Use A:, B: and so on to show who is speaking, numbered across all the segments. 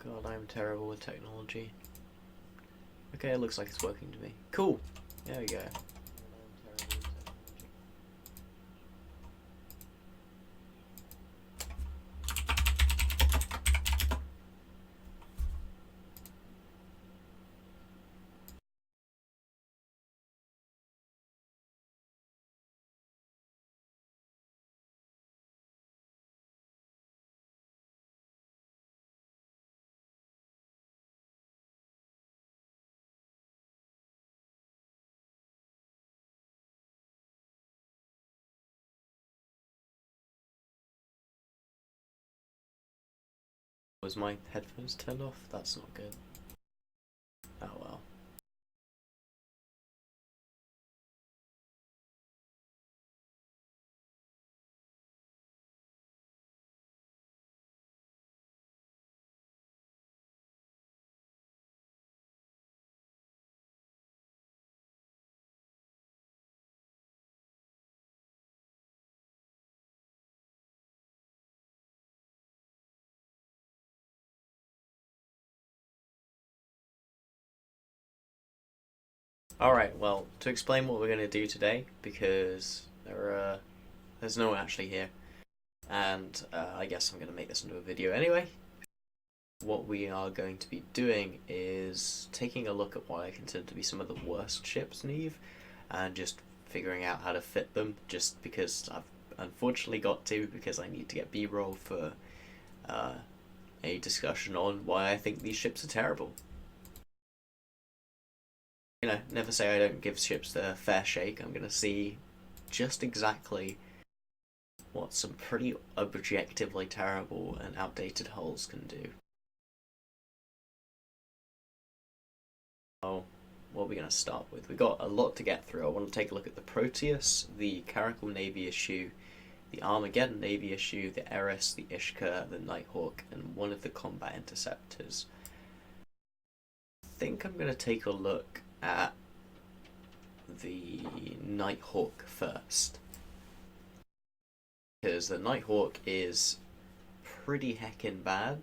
A: God, I'm terrible with technology. Okay, it looks like it's working to me. Cool. There we go. Was my headphones turned off? That's not good. Oh well. Alright, well, to explain what we're going to do today, because there's no one actually here, and I guess I'm going to make this into a video anyway. What we are going to be doing is taking a look at what I consider to be some of the worst ships in EVE, and just figuring out how to fit them, just because I've unfortunately got to, because I need to get B-roll for a discussion on why I think these ships are terrible. You know, never say I don't give ships their fair shake. I'm going to see just exactly what some pretty objectively terrible and outdated hulls can do. Oh, what are we going to start with? We've got a lot to get through. I want to take a look at the Proteus, the Caracal Navy issue, the Armageddon Navy issue, the Eris, the Ishka, the Nighthawk, and one of the combat interceptors. I think I'm going to take a look at the Nighthawk first, because the Nighthawk is pretty heckin' bad,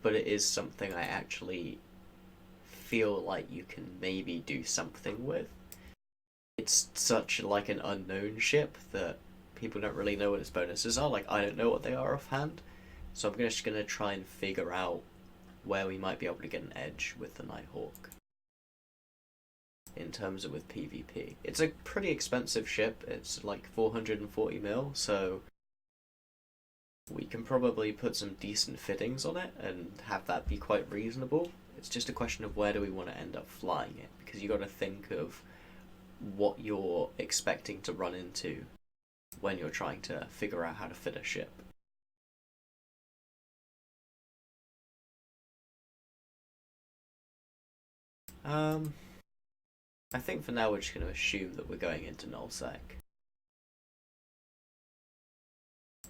A: but it is something I actually feel like you can maybe do something with. It's such like an unknown ship that people don't really know what its bonuses are. Like, I don't know what they are offhand, so I'm just going to try and figure out where we might be able to get an edge with the Nighthawk in terms of with PvP. It's a pretty expensive ship. It's like 440 mil, so we can probably put some decent fittings on it and have that be quite reasonable. It's just a question of where do we want to end up flying it, because you got to think of what you're expecting to run into when you're trying to figure out how to fit a ship. I think for now we're just going to assume that we're going into nullsec.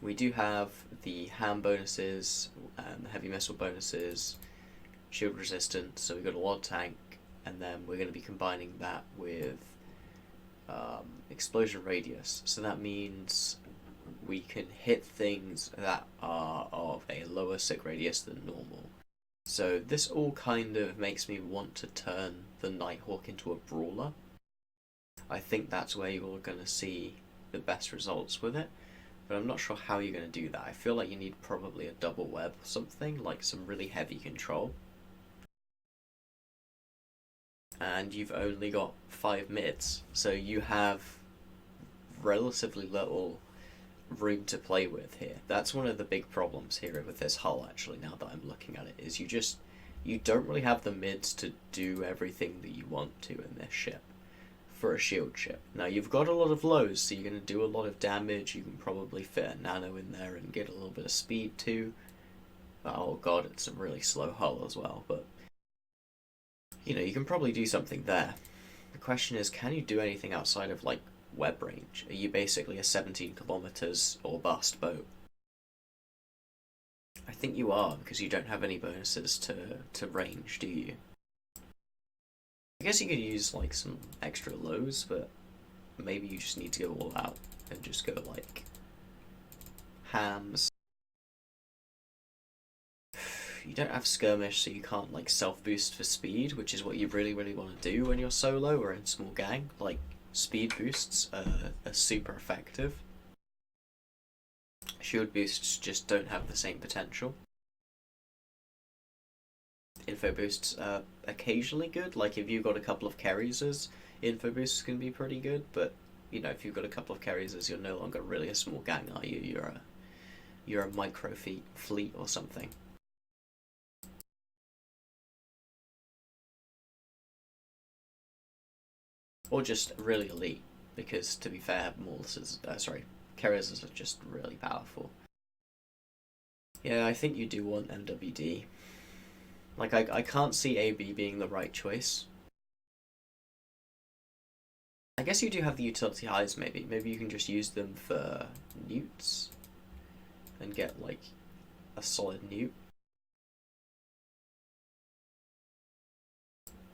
A: We do have the ham bonuses, the heavy missile bonuses, shield resistance, so we've got a lot of tank, and then we're going to be combining that with explosion radius. So that means we can hit things that are of a lower sick radius than normal. So this all kind of makes me want to turn the Nighthawk into a brawler. I think that's where you're going to see the best results with it, but I'm not sure how you're going to do that. I feel like you need probably a double web or something, like some really heavy control. And you've only got 5 mids, so you have relatively little room to play with here. That's one of the big problems here with this hull, actually, now that I'm looking at it, is you don't really have the mids to do everything that you want to in this ship for a shield ship. Now, you've got a lot of lows, so you're going to do a lot of damage. You can probably fit a nano in there and get a little bit of speed too. Oh god, it's a really slow hull as well, but you know, you can probably do something there. The question is, can you do anything outside of like web range? Are you basically a 17 kilometers or bust boat? I think you are, because you don't have any bonuses to range, do you? I guess you could use like some extra lows, but maybe you just need to go all out and just go like hams. you don't have skirmish, so you can't like self boost for speed, which is what you really want to do when you're solo or in small gang. Like speed boosts are super effective. Shield boosts just don't have the same potential. Info boosts are occasionally good. Like if you've got a couple of carriers, info boosts can be pretty good. But you know, if you've got a couple of carriers, you're no longer really a small gang, are you? You're a micro fleet or something. Or just really elite, because to be fair, carriers are just really powerful. Yeah, I think you do want MWD. Like, I can't see AB being the right choice. I guess you do have the utility highs, maybe. Maybe you can just use them for newts and get, like, a solid newt.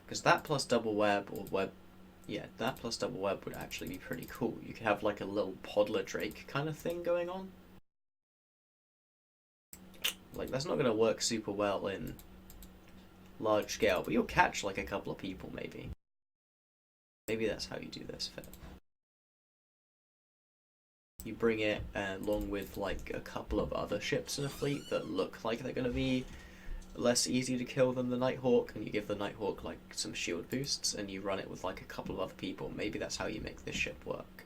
A: Because that plus double web or web... Yeah, that plus double web would actually be pretty cool. You could have, like, a little Podler Drake kind of thing going on. Like, that's not going to work super well in large scale, but you'll catch, like, a couple of people, maybe. Maybe that's how you do this fit. You bring it along with, like, a couple of other ships in a fleet that look like they're going to be less easy to kill than the Nighthawk, and you give the Nighthawk, like, some shield boosts, and you run it with, like, a couple of other people. Maybe that's how you make this ship work.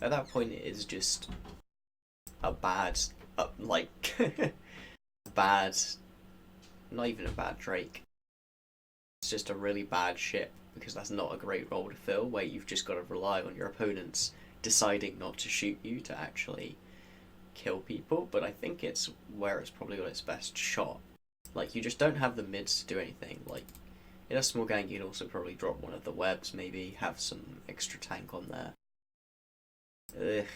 A: At that point, it is just a bad, bad, not even a bad Drake. It's just a really bad ship, because that's not a great role to fill, where you've just got to rely on your opponents deciding not to shoot you to actually kill people. But I think it's where it's probably got its best shot. Like, you just don't have the mids to do anything. Like, in a small gang, you'd also probably drop one of the webs, maybe have some extra tank on there. Ugh.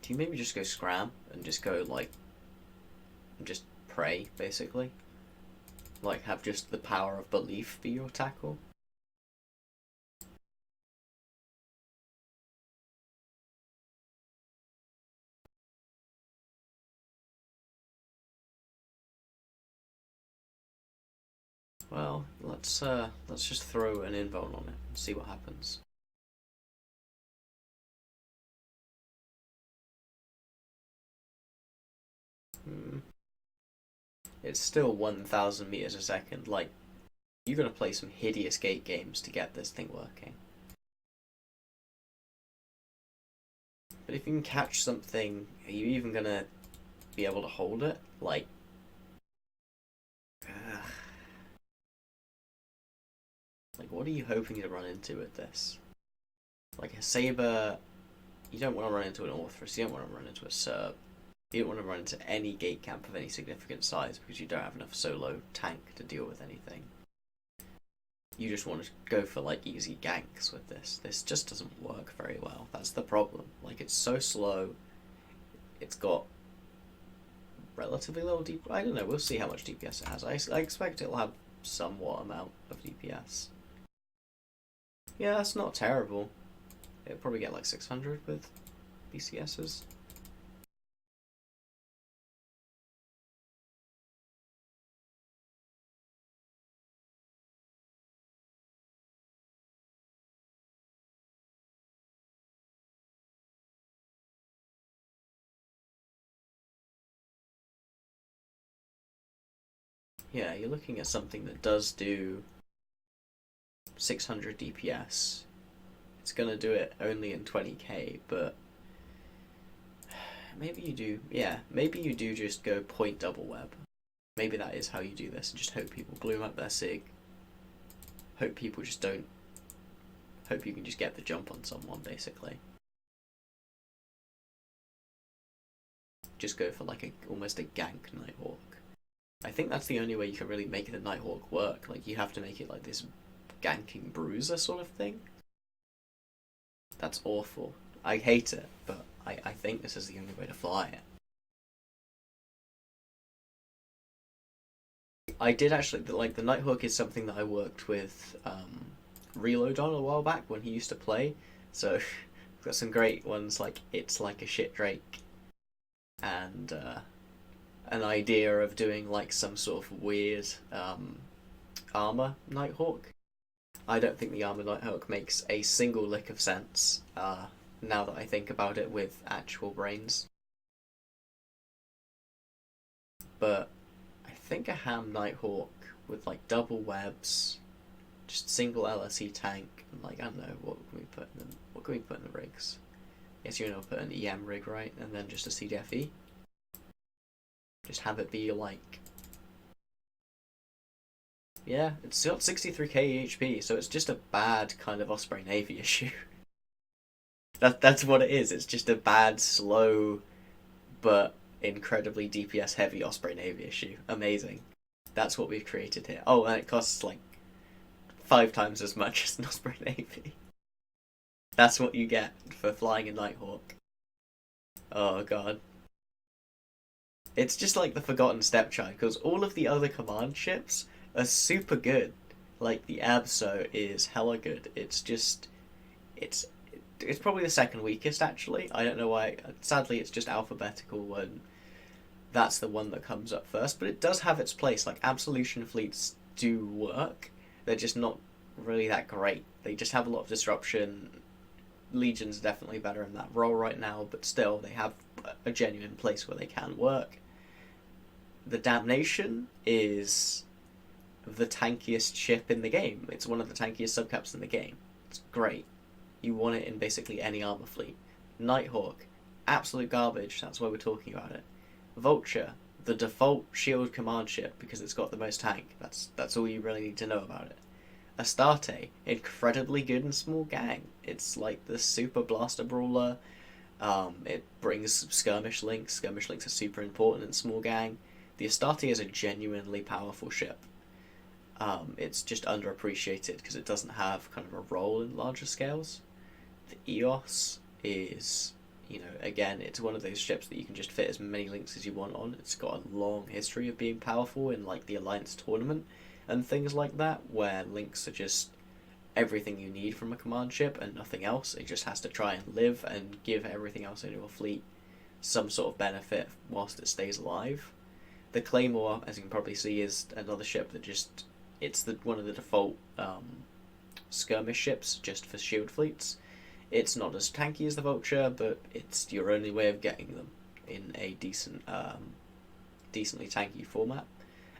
A: Do you maybe just go scram and just go, like, just pray, basically? Like, have just the power of belief be your tackle? Well, let's just throw an invuln on it and see what happens. It's still 1,000 meters a second. Like, you're gonna play some hideous gate games to get this thing working. But if you can catch something, are you even gonna be able to hold it? Like, like, what are you hoping to run into with this? Like a Saber, you don't want to run into an Orthrus, you don't want to run into a Serb. You don't want to run into any gate camp of any significant size because you don't have enough solo tank to deal with anything. You just want to go for, like, easy ganks with this. This just doesn't work very well. That's the problem. Like, it's so slow. It's got relatively little DPS. I don't know, we'll see how much DPS it has. I expect it'll have somewhat amount of DPS. Yeah, that's not terrible. It'll probably get like 600 with BCSs. Yeah, you're looking at something that does do 600 DPS. It's gonna do it only in 20k, but maybe you do. Yeah, maybe you do just go point double web. Maybe that is how you do this, and just hope people gloom up their sig. Hope people just don't. Hope you can just get the jump on someone, basically. Just go for like almost a gank Nighthawk. I think that's the only way you can really make the Nighthawk work. Like, you have to make it like this ganking bruiser sort of thing. That's awful. I hate it, but I think this is the only way to fly it. I did actually, like, the Nighthawk is something that I worked with Reload on a while back when he used to play, so Got some great ones like It's Like a Shit Drake and an idea of doing like some sort of weird armor Nighthawk. I don't think the armor Nighthawk makes a single lick of sense now that I think about it with actual brains. But I think a ham Nighthawk with like double webs, just single LSE tank, and like I don't know what can we put in them. What can we put in the rigs? I guess you're gonna put an EM rig, right, and then just a CDFE. Just have it be like, yeah, it's got 63k HP, so it's just a bad kind of Osprey Navy issue. That's what it is. It's just a bad, slow, but incredibly DPS heavy Osprey Navy issue. Amazing. That's what we've created here. Oh, and it costs like 5 times as much as an Osprey Navy. That's what you get for flying a Nighthawk. Oh god. It's just like the forgotten stepchild, because all of the other command ships are super good. Like the Abso is hella good. It's just it's probably the second weakest actually. I don't know why. Sadly, it's just alphabetical when that's the one that comes up first. But it does have its place. Like Absolution fleets do work. They're just not really that great. They just have a lot of disruption. Legion's definitely better in that role right now, but still they have a genuine place where they can work. The Damnation is the tankiest ship in the game. It's one of the tankiest subcaps in the game. It's great. You want it in basically any armor fleet. Nighthawk, absolute garbage. That's why we're talking about it. Vulture, the default shield command ship because it's got the most tank. That's all you really need to know about it. Astarte, incredibly good in small gang. It's like the super blaster brawler. It brings skirmish links. Skirmish links are super important in small gang. The Astarte is a genuinely powerful ship. It's just underappreciated because it doesn't have kind of a role in larger scales. The EOS is, again, it's one of those ships that you can just fit as many links as you want on. It's got a long history of being powerful in like the Alliance tournament and things like that, where links are just everything you need from a command ship and nothing else. It just has to try and live and give everything else in your fleet some sort of benefit whilst it stays alive. The Claymore, as you can probably see, is another ship that just it's one of the default skirmish ships just for shield fleets. It's not as tanky as the Vulture, but it's your only way of getting them in a decently tanky format.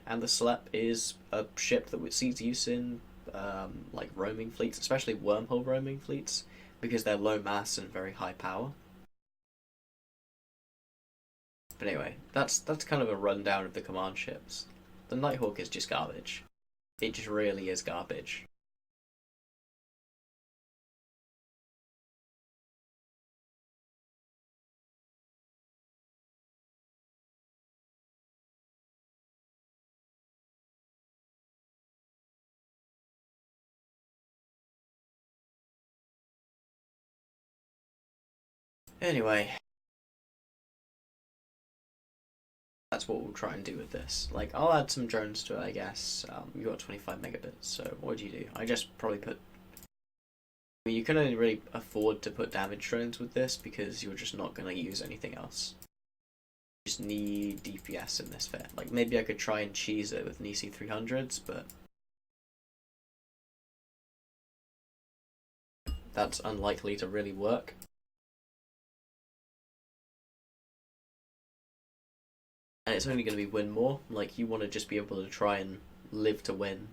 A: And the Slep is a ship that sees use in like roaming fleets, especially wormhole roaming fleets, because they're low mass and very high power. But anyway, that's kind of a rundown of the command ships. The Nighthawk is just garbage. It just really is garbage. Anyway, that's what we'll try and do with this. Like, I'll add some drones to it, I guess. You got 25 megabits, so what do you do? I just probably put... I mean, you can only really afford to put damage drones with this because you're just not going to use anything else. You just need DPS in this fit. Like, maybe I could try and cheese it with Nisi 300s, but... that's unlikely to really work. And it's only going to be win more. Like, you want to just be able to try and live to win.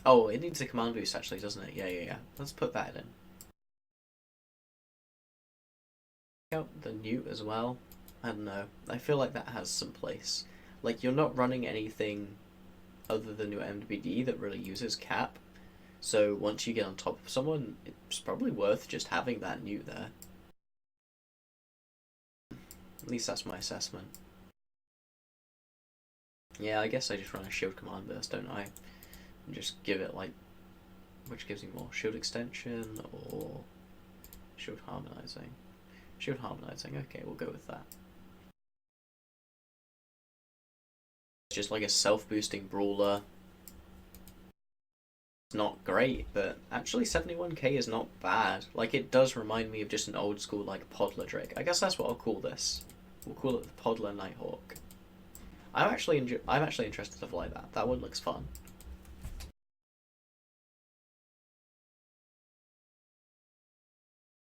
A: Oh, it needs a command boost, actually, doesn't it? Yeah. Let's put that in. Out the Newt as well. I don't know. I feel like that has some place. Like, you're not running anything other than your MWD that really uses cap. So once you get on top of someone, it's probably worth just having that Newt there. At least that's my assessment. Yeah, I guess I just run a shield command burst, don't I? And just give it like, which gives me more? Shield extension or shield harmonizing? Shield harmonizing, okay, we'll go with that. It's just like a self-boosting brawler. It's not great, but actually 71k is not bad. Like, it does remind me of just an old school, like, Podler Drake. I guess that's what I'll call this. We'll call it the Podler Nighthawk. I'm actually interested to fly that. That one looks fun. I'm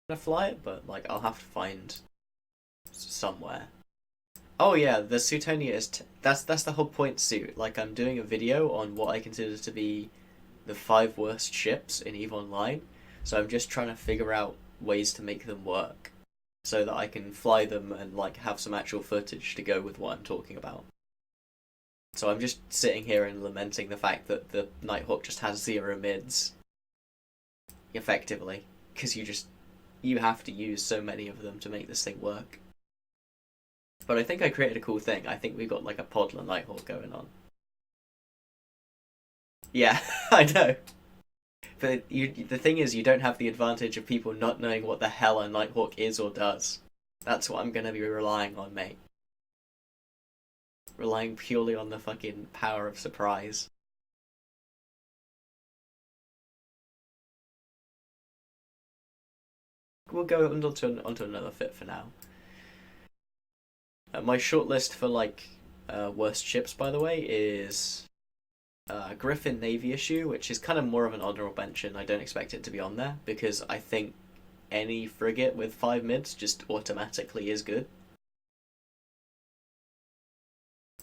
A: gonna fly it, but, like, I'll have to find somewhere. Oh yeah, the Suitonia is that's the whole point, Suit. Like, I'm doing a video on what I consider to be the 5 worst ships in EVE Online, so I'm just trying to figure out ways to make them work, so that I can fly them and like have some actual footage to go with what I'm talking about. So I'm just sitting here and lamenting the fact that the Nighthawk just has 0 mids, effectively, because you have to use so many of them to make this thing work. But I think I created a cool thing. I think we got like a Podler Nighthawk going on. Yeah, I know. But the thing is, you don't have the advantage of people not knowing what the hell a Nighthawk is or does. That's what I'm gonna be relying on, mate. Relying purely on the fucking power of surprise. We'll go onto another fit for now. My shortlist for like worst ships, by the way, is Griffin Navy issue, which is kind of more of an honorable mention. I don't expect it to be on there because I think any frigate with 5 mids just automatically is good.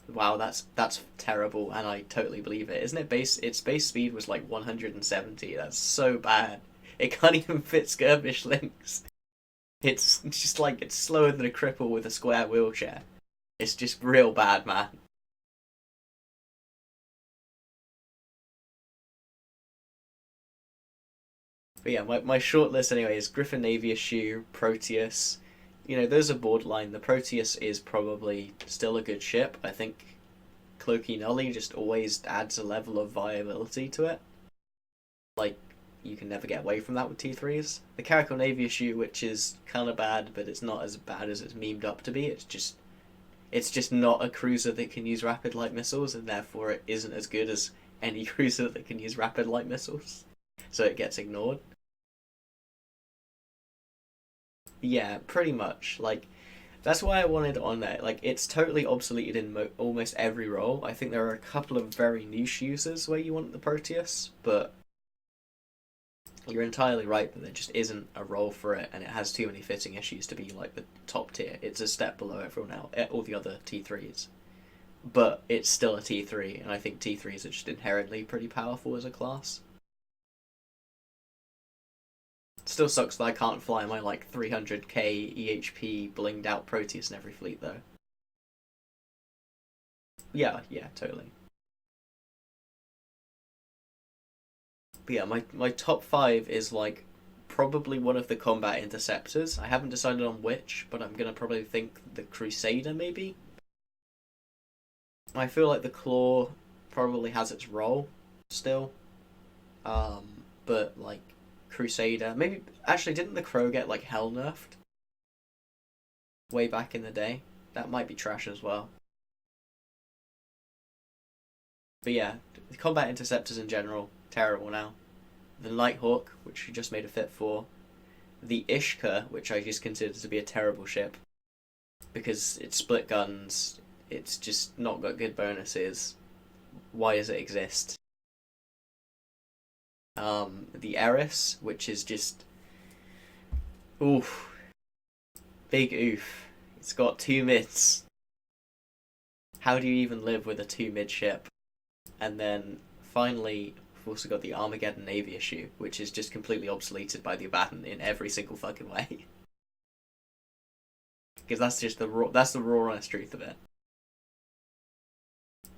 A: Wow, that's terrible, and I totally believe it. Isn't it its base speed was like 170? That's so bad. It can't even fit skirmish links. It's just like it's slower than a cripple with a square wheelchair. It's just real bad, man. But yeah, my short list anyway is Griffin Navy issue, Proteus. You know, those are borderline. The Proteus is probably still a good ship. I think Cloaky Nully just always adds a level of viability to it. Like, you can never get away from that with T3s. The Caracal Navy issue, which is kind of bad, but it's not as bad as it's memed up to be. It's just not a cruiser that can use rapid light missiles, and therefore it isn't as good as any cruiser that can use rapid light missiles. So it gets ignored. Yeah, pretty much. Like, that's why I wanted on there. Like, it's totally obsoleted in almost every role. I think there are a couple of very niche users where you want the Proteus, but you're entirely right that there just isn't a role for it, and it has too many fitting issues to be like the top tier. It's a step below everyone else, all the other T3s. But it's still a T3, and I think T3s are just inherently pretty powerful as a class. Still sucks that I can't fly my like 300k EHP blinged out Proteus in every fleet though. Yeah, yeah, totally. But yeah, my top 5 is like probably one of the combat interceptors. I haven't decided on which, but I'm gonna probably think the Crusader maybe. I feel like the Claw probably has its role still. But like Crusader, maybe actually didn't the Crow get like hell nerfed way back in the day? That might be trash as well. But yeah, the combat interceptors in general terrible now. The Nighthawk, which we just made a fit for. The Ishka, which I just consider to be a terrible ship because it's split guns. It's just not got good bonuses. Why does it exist? The Eris, which is just oof, big oof. It's got 2 mids. How do you even live with a 2 mid ship? And then finally, we've also got the Armageddon Navy issue, which is just completely obsoleted by the Abaddon in every single fucking way. Because that's the raw honest truth of it.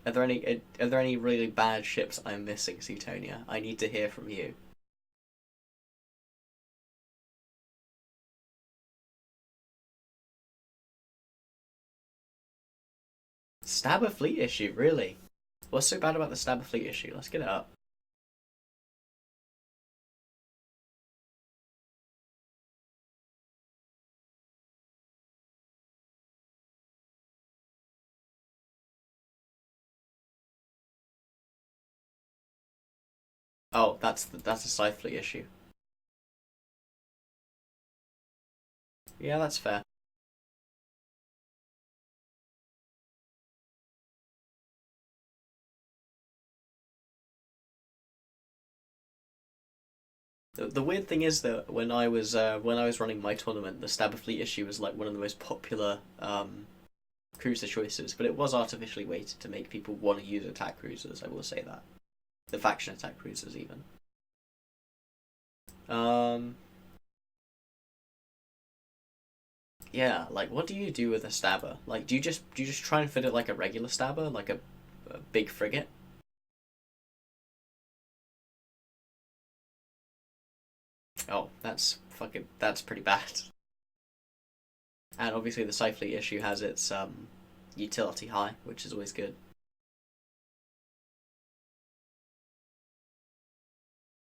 A: Are there any really bad ships I'm missing, Suitonia? I need to hear from you. Stabber fleet issue, really? What's so bad about the Stabber fleet issue? Let's get it up. Oh, that's a Scythe issue. Yeah, that's fair. The weird thing is that when I was running my tournament, the Stabber Fleet issue was like one of the most popular cruiser choices, but it was artificially weighted to make people want to use attack cruisers. I will say that the faction attack cruisers even. Um, yeah, like what do you do with a stabber? Like, do you just try and fit it like a regular stabber, like a big frigate? Oh, that's pretty bad. And obviously the Scythe Fleet issue has its utility high, which is always good.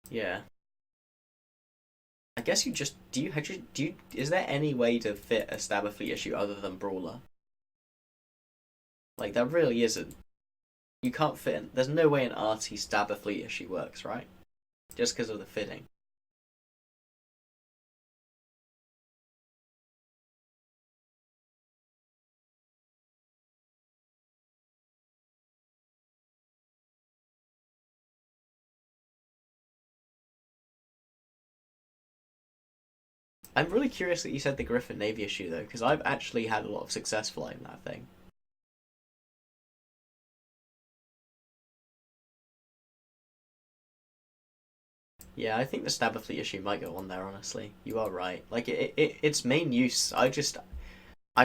A: Yeah. I guess you just do you is there any way to fit a Stabber Fleet issue other than Brawler? Like there really isn't. You can't fit in, there's no way an arty Stabber Fleet issue works, right? Just because of the fitting. I'm really curious that you said the Griffin Navy issue though, because I've actually had a lot of success flying that thing. Yeah, I think the Stabber Fleet issue might go on there. Honestly, you are right. Like its main use, I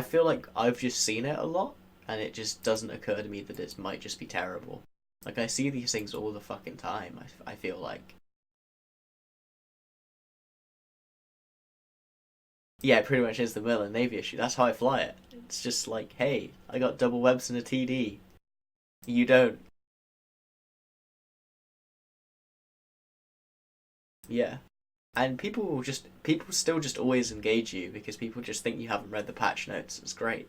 A: feel like I've just seen it a lot, and it just doesn't occur to me that it might just be terrible. Like I see these things all the fucking time. I feel like yeah, it pretty much is the Merlin Navy issue. That's how I fly it. It's just like, hey, I got double webs and a TD. You don't. Yeah. And people still just always engage you because people just think you haven't read the patch notes. It's great.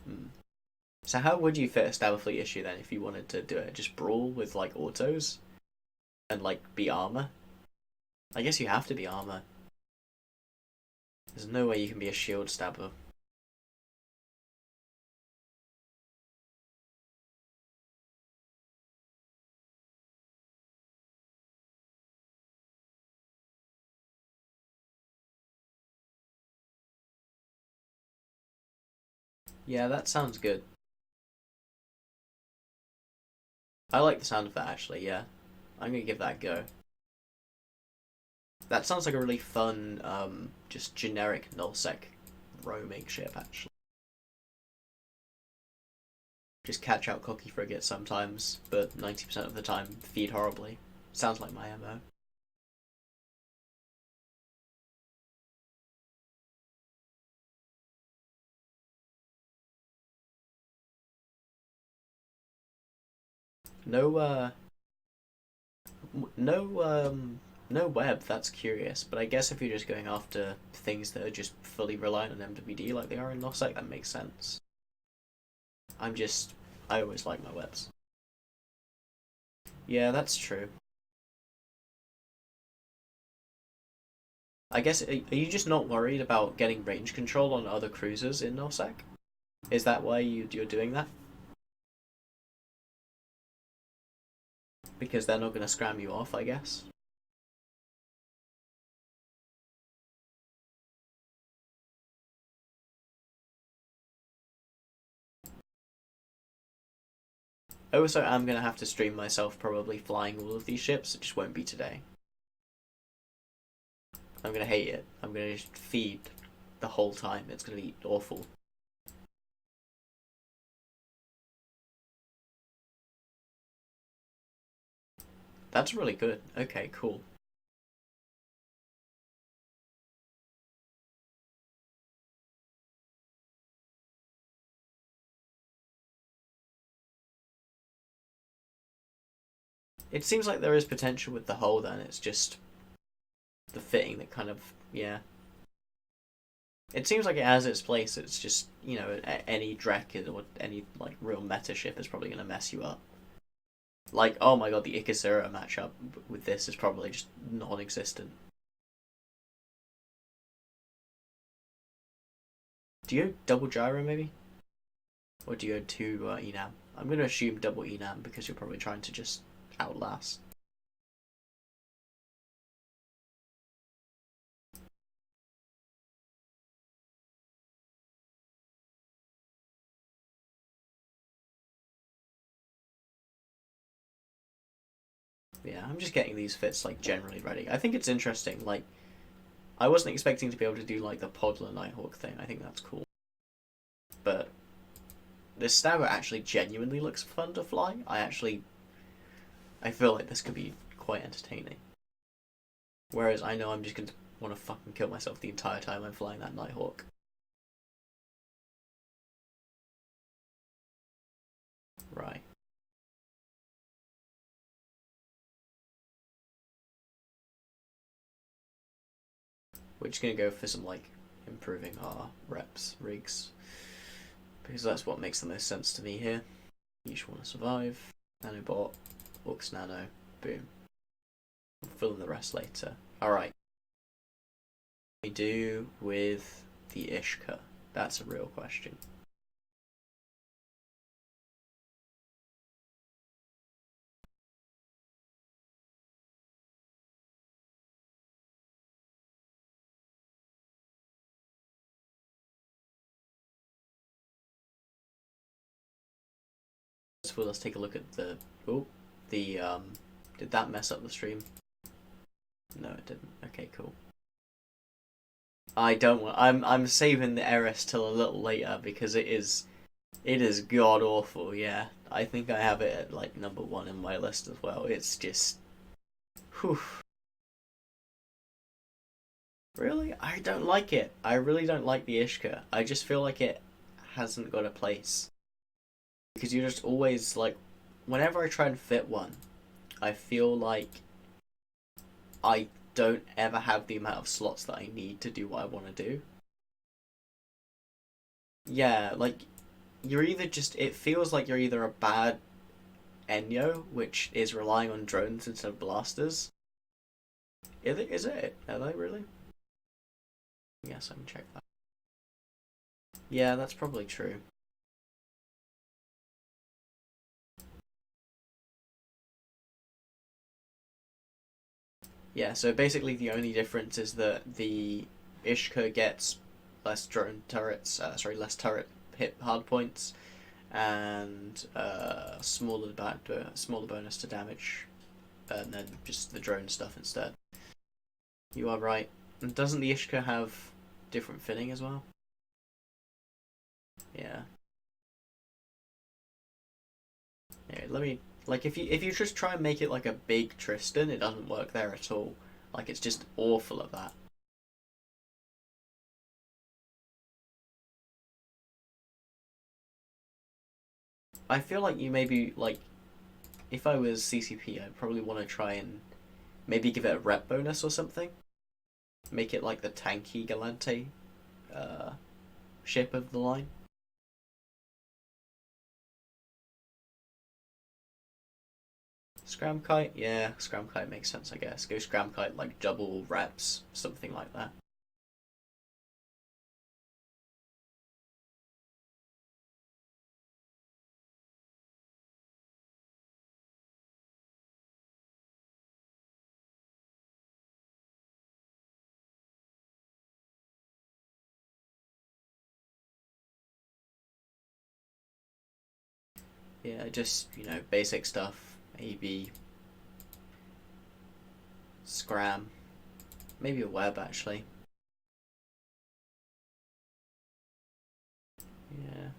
A: Hmm. So how would you fit a Starfleet issue then if you wanted to do it? Just brawl with like autos and like be armor? I guess you have to be armor. There's no way you can be a shield stabber. Yeah, that sounds good. I like the sound of that actually. Yeah, I'm gonna give that a go. That sounds like a really fun, just generic nullsec roaming ship actually. Just catch out cocky frigates sometimes, but 90% of the time feed horribly. Sounds like my MO. No, no, no web. That's curious, but I guess if you're just going after things that are just fully reliant on MWD like they are in Nosec, that makes sense. I'm just, I always like my webs. Yeah, that's true. I guess are you just not worried about getting range control on other cruisers in Nosec? Is that why you're doing that? Because they're not going to scram you off, I guess. Also, I'm going to have to stream myself probably flying all of these ships. It just won't be today. I'm going to hate it. I'm going to just feed the whole time. It's going to be awful. That's really good. Okay, cool. It seems like there is potential with the hull then. It's just the fitting that kind of, yeah. It seems like it has its place. It's just, you know, any Drek or any like real meta ship is probably gonna mess you up. Like, oh my god, the Ikasura matchup with this is probably just non-existent. Do you go double gyro maybe? Or do you go to Enam? I'm going to assume double Enam because you're probably trying to just outlast. Yeah, I'm just getting these fits like generally ready. I think it's interesting. Like, I wasn't expecting to be able to do like the Podler Nighthawk thing. I think that's cool. But this Stabber actually genuinely looks fun to fly. I feel like this could be quite entertaining. Whereas I know I'm just going to want to fucking kill myself the entire time I'm flying that Nighthawk. Right. We're just going to go for some like improving our rigs. Because that's what makes the most sense to me here. You just want to survive. Nanobot, Orcs Nano, boom. We'll fill in the rest later. Alright. What do we do with the Ishka? That's a real question. So let's take a look at the... Oh, the... Did that mess up the stream? No, it didn't. Okay, cool. I don't want... I'm saving the Eris till a little later because it is god awful, yeah. I think I have it at like number 1 in my list as well. It's just... Whew. Really? I don't like it. I really don't like the Ishka. I just feel like it hasn't got a place. Because you're just always like... Whenever I try and fit one, I feel like I don't ever have the amount of slots that I need to do what I want to do. Yeah, like, you're either just... It feels like you're either a bad Enyo, which is relying on drones instead of blasters. Is it? Are they really? Yes, I can check that. Yeah, that's probably true. Yeah, so basically the only difference is that the Ishka gets less drone turrets, less turret hit hard points, and smaller bonus to damage, and then just the drone stuff instead. You are right. And doesn't the Ishka have different finning as well? Yeah. Yeah, let me like if you just try and make it like a big Tristan, it doesn't work there at all. Like it's just awful at that. I feel like you maybe like if I was CCP, I'd probably want to try and maybe give it a rep bonus or something. Make it like the tanky Galante uh, ship of the line. Scramkite, yeah, Scramkite makes sense, I guess. Go Scramkite like double reps, something like that. Yeah, just basic stuff. AB, Scram, maybe a web actually. Yeah,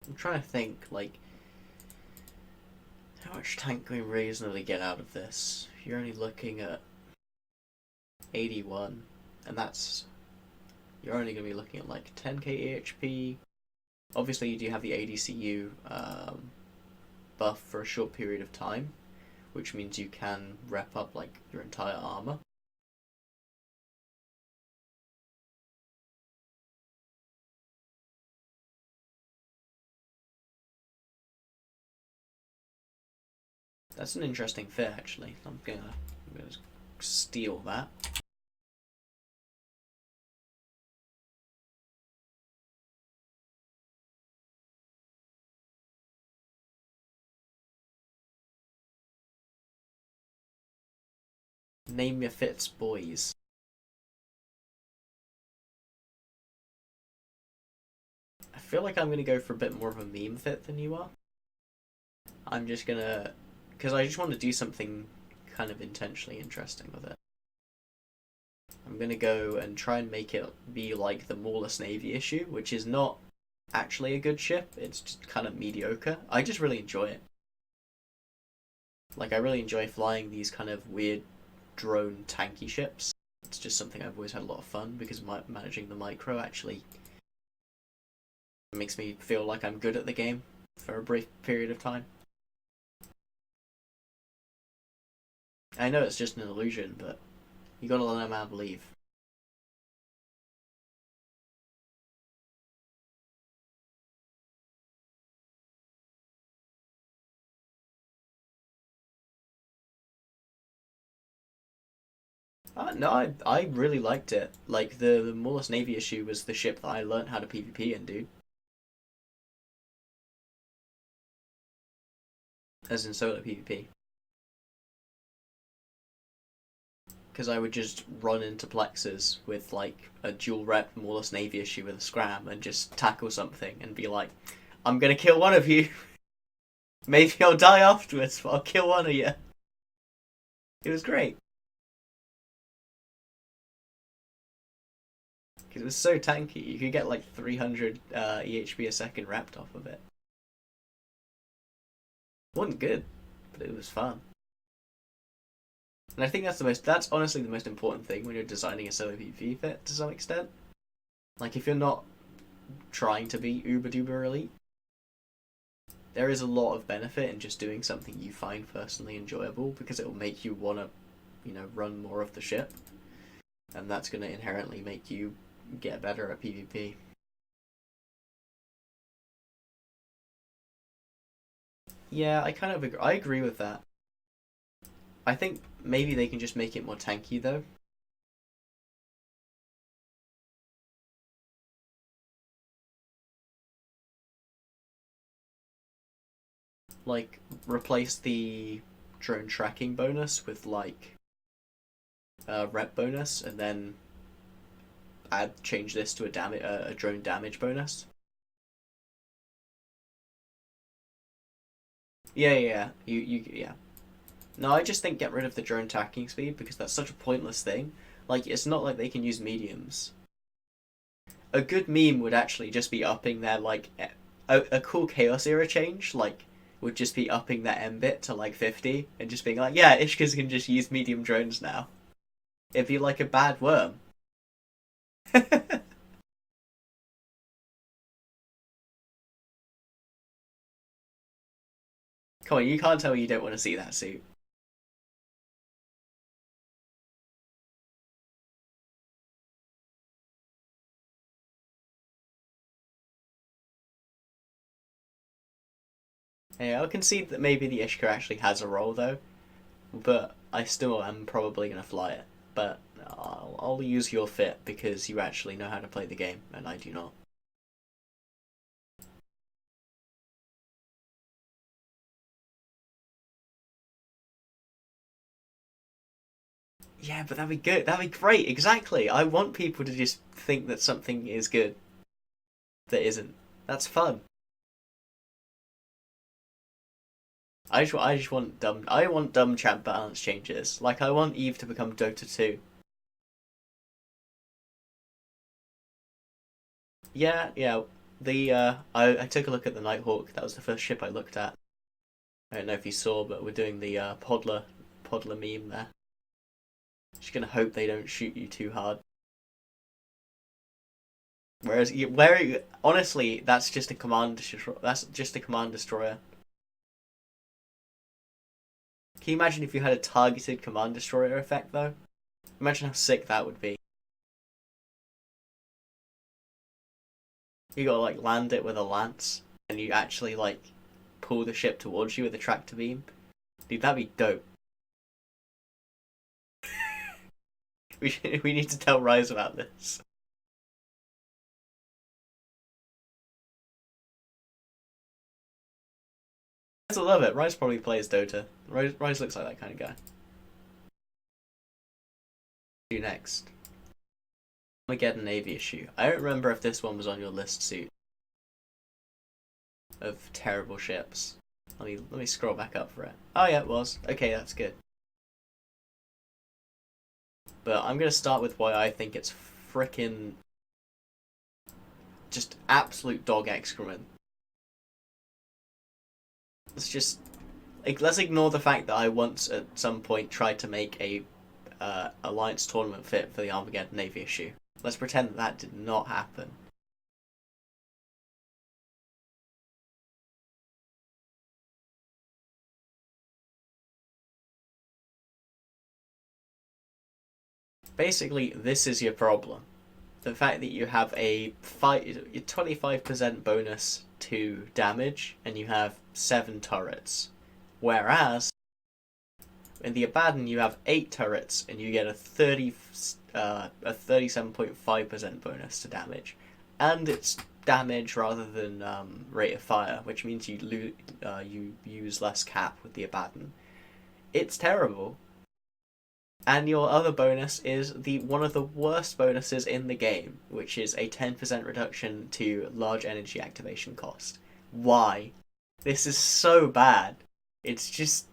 A: I'm trying to think like how much tank can we reasonably get out of this? You're only looking at 81, and you're only going to be looking at like 10k HP. Obviously, you do have the ADCU buff for a short period of time, which means you can rep up like your entire armor. That's an interesting fit, actually. I'm gonna steal that. Name your fits, boys. I feel like I'm gonna go for a bit more of a meme fit than you are. I'm just gonna, because I just want to do something kind of intentionally interesting with it. I'm gonna go and try and make it be like the Morlus Navy issue, which is not actually a good ship. It's just kind of mediocre. I just really enjoy it. Like, I really enjoy flying these kind of weird drone tanky ships. It's just something I've always had a lot of fun because managing the micro actually makes me feel like I'm good at the game for a brief period of time. I know it's just an illusion, but you gotta let a man believe. No, I really liked it. Like, the Morlus Navy issue was the ship that I learned how to PvP in, dude. As in solo PvP. Because I would just run into plexes with, like, a dual rep Morlus Navy issue with a scram and just tackle something and be like, I'm gonna kill one of you. Maybe I'll die afterwards, but I'll kill one of you. It was great. Because it was so tanky. You could get like 300 EHP a second wrapped off of it. It wasn't good, but it was fun. And I think that's honestly the most important thing when you're designing a solo PvP fit to some extent. Like, if you're not trying to be uber duper elite, there is a lot of benefit in just doing something you find personally enjoyable because it will make you want to, run more of the ship. And that's going to inherently make you get better at PvP. Yeah, I agree with that. I think maybe they can just make it more tanky though. Like, replace the drone tracking bonus with like a rep bonus, and then change this to a drone damage bonus. Yeah. Yeah. No, I just think get rid of the drone tracking speed because that's such a pointless thing. Like, it's not like they can use mediums. A good meme would actually just be upping their like a cool chaos era change like would just be upping their M bit to like 50 and just being like, yeah, Ishkas can just use medium drones now. It'd be like a bad worm. Come on, you can't tell me you don't want to see that suit. Yeah, I'll concede that maybe the Ishka actually has a role though, but I still am probably gonna fly it. But I'll use your fit because you actually know how to play the game and I do not. Yeah, but that'd be good. That'd be great. Exactly. I want people to just think that something is good that isn't. That's fun. I want dumb champ balance changes. Like, I want Eve to become Dota 2. Yeah. I took a look at the Nighthawk. That was the first ship I looked at. I don't know if you saw, but we're doing the Podler meme there. Just gonna hope they don't shoot you too hard. Whereas, honestly, that's just a command. That's just a command destroyer. Can you imagine if you had a targeted command destroyer effect though? Imagine how sick that would be. You gotta like land it with a lance, and you actually like pull the ship towards you with a tractor beam, Dude, that'd be dope. We need to tell Rise about this. Rise will love it. Rise probably plays Dota. Rise looks like that kind of guy. Do next. Armageddon Navy issue. I don't remember if this one was on your list suit of terrible ships. Let me scroll back up for it. Oh yeah, it was. Okay, that's good. But I'm gonna start with why I think it's frickin' just absolute dog excrement. Let's ignore the fact that I once at some point tried to make a Alliance tournament fit for the Armageddon Navy issue. Let's pretend that did not happen. Basically, this is your problem. The fact that you have a 25% bonus to damage and you have 7 turrets. Whereas, in the Abaddon you have 8 turrets and you get a 37.5% bonus to damage. And it's damage rather than rate of fire, which means you use less cap with the Abaddon. It's terrible. And your other bonus is one of the worst bonuses in the game, which is a 10% reduction to large energy activation cost. Why? This is so bad. It's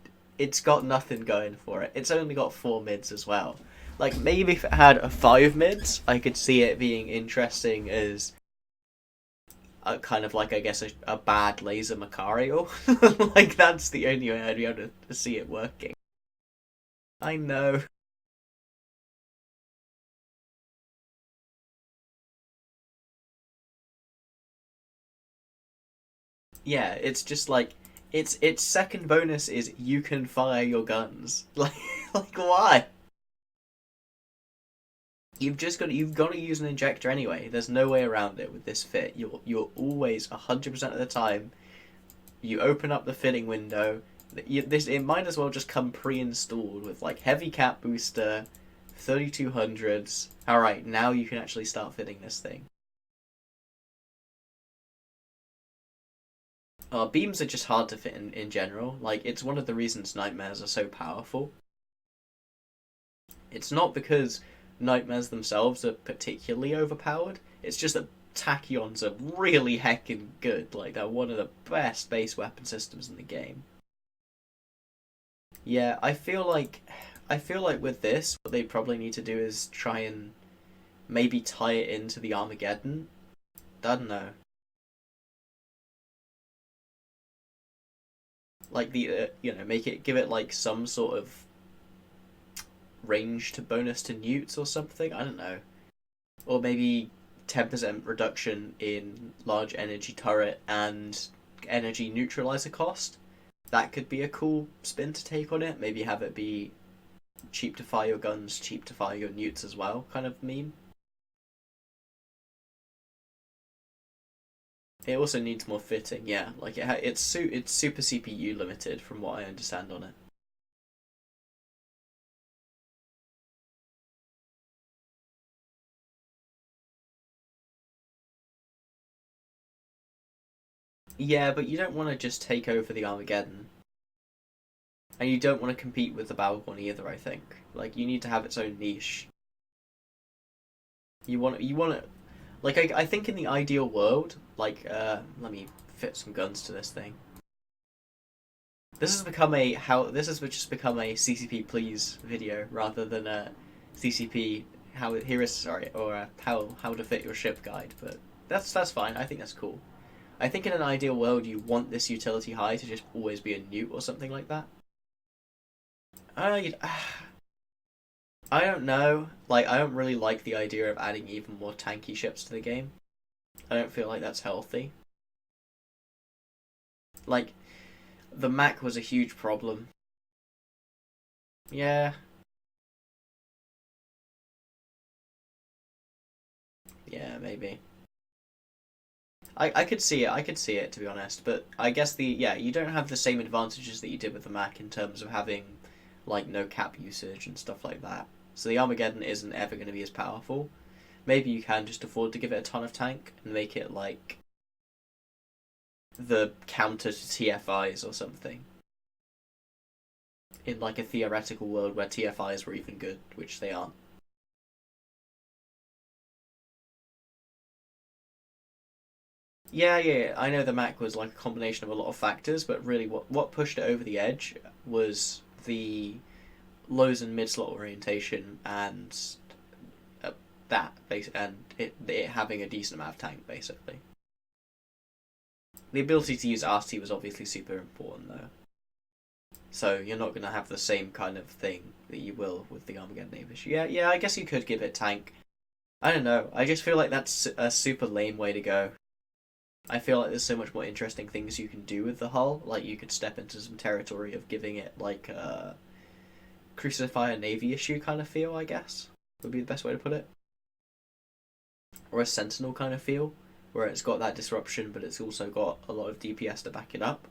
A: got nothing going for it. It's only got 4 mids as well. Like, maybe if it had a 5 mids, I could see it being interesting as a kind of like, I guess, a bad laser Macario. Like, that's the only way I'd be able to see it working. I know. Yeah, it's just like its second bonus is you can fire your guns. Like why? You've got to use an injector anyway. There's no way around it with this fit. You're always 100% of the time. You open up the fitting window. It might as well just come pre-installed with like heavy cap booster, 3200s. All right, now you can actually start fitting this thing. Beams are just hard to fit in general. Like, it's one of the reasons nightmares are so powerful. It's not because nightmares themselves are particularly overpowered. It's just that tachyons are really heckin' good. Like, they're one of the best base weapon systems in the game. Yeah, I feel like with this, what they probably need to do is try and maybe tie it into the Armageddon. I don't know. Like make it give it like some sort of range to bonus to newts or something. I don't know. Or maybe 10% reduction in large energy turret and energy neutralizer cost. That could be a cool spin to take on it. Maybe have it be cheap to fire your guns, cheap to fire your newts as well, kind of meme. It also needs more fitting, yeah. Like it's super CPU limited from what I understand on it. Yeah, but you don't want to just take over the Armageddon. And you don't want to compete with the Balcon either, I think. Like, you need to have its own niche. You want to, like, I think in the ideal world, like, let me fit some guns to this thing. This has just become a CCP please video rather than a CCP here is sorry or a how to fit your ship guide. But that's fine. I think that's cool. I think in an ideal world you want this utility high to just always be a newt or something like that. I I don't know. Like, I don't really like the idea of adding even more tanky ships to the game. I don't feel like that's healthy. Like, the Mac was a huge problem. Yeah, yeah, maybe. I could see it. I could see it, to be honest. But I guess you don't have the same advantages that you did with the Mac in terms of having like no cap usage and stuff like that. So the Armageddon isn't ever going to be as powerful. Maybe you can just afford to give it a ton of tank and make it like the counter to TFIs or something. In like a theoretical world where TFIs were even good, which they aren't. Yeah. I know the Mac was like a combination of a lot of factors, but really, what pushed it over the edge was the lows and mid slot orientation and uh, and it having a decent amount of tank basically. The ability to use RT was obviously super important though. So you're not going to have the same kind of thing that you will with the Armageddon Avish. Yeah, I guess you could give it tank. I don't know. I just feel like that's a super lame way to go. I feel like there's so much more interesting things you can do with the hull. Like you could step into some territory of giving it like a Crucifier Navy issue kind of feel, I guess. Would be the best way to put it. Or a Sentinel kind of feel, where it's got that disruption, but it's also got a lot of DPS to back it up.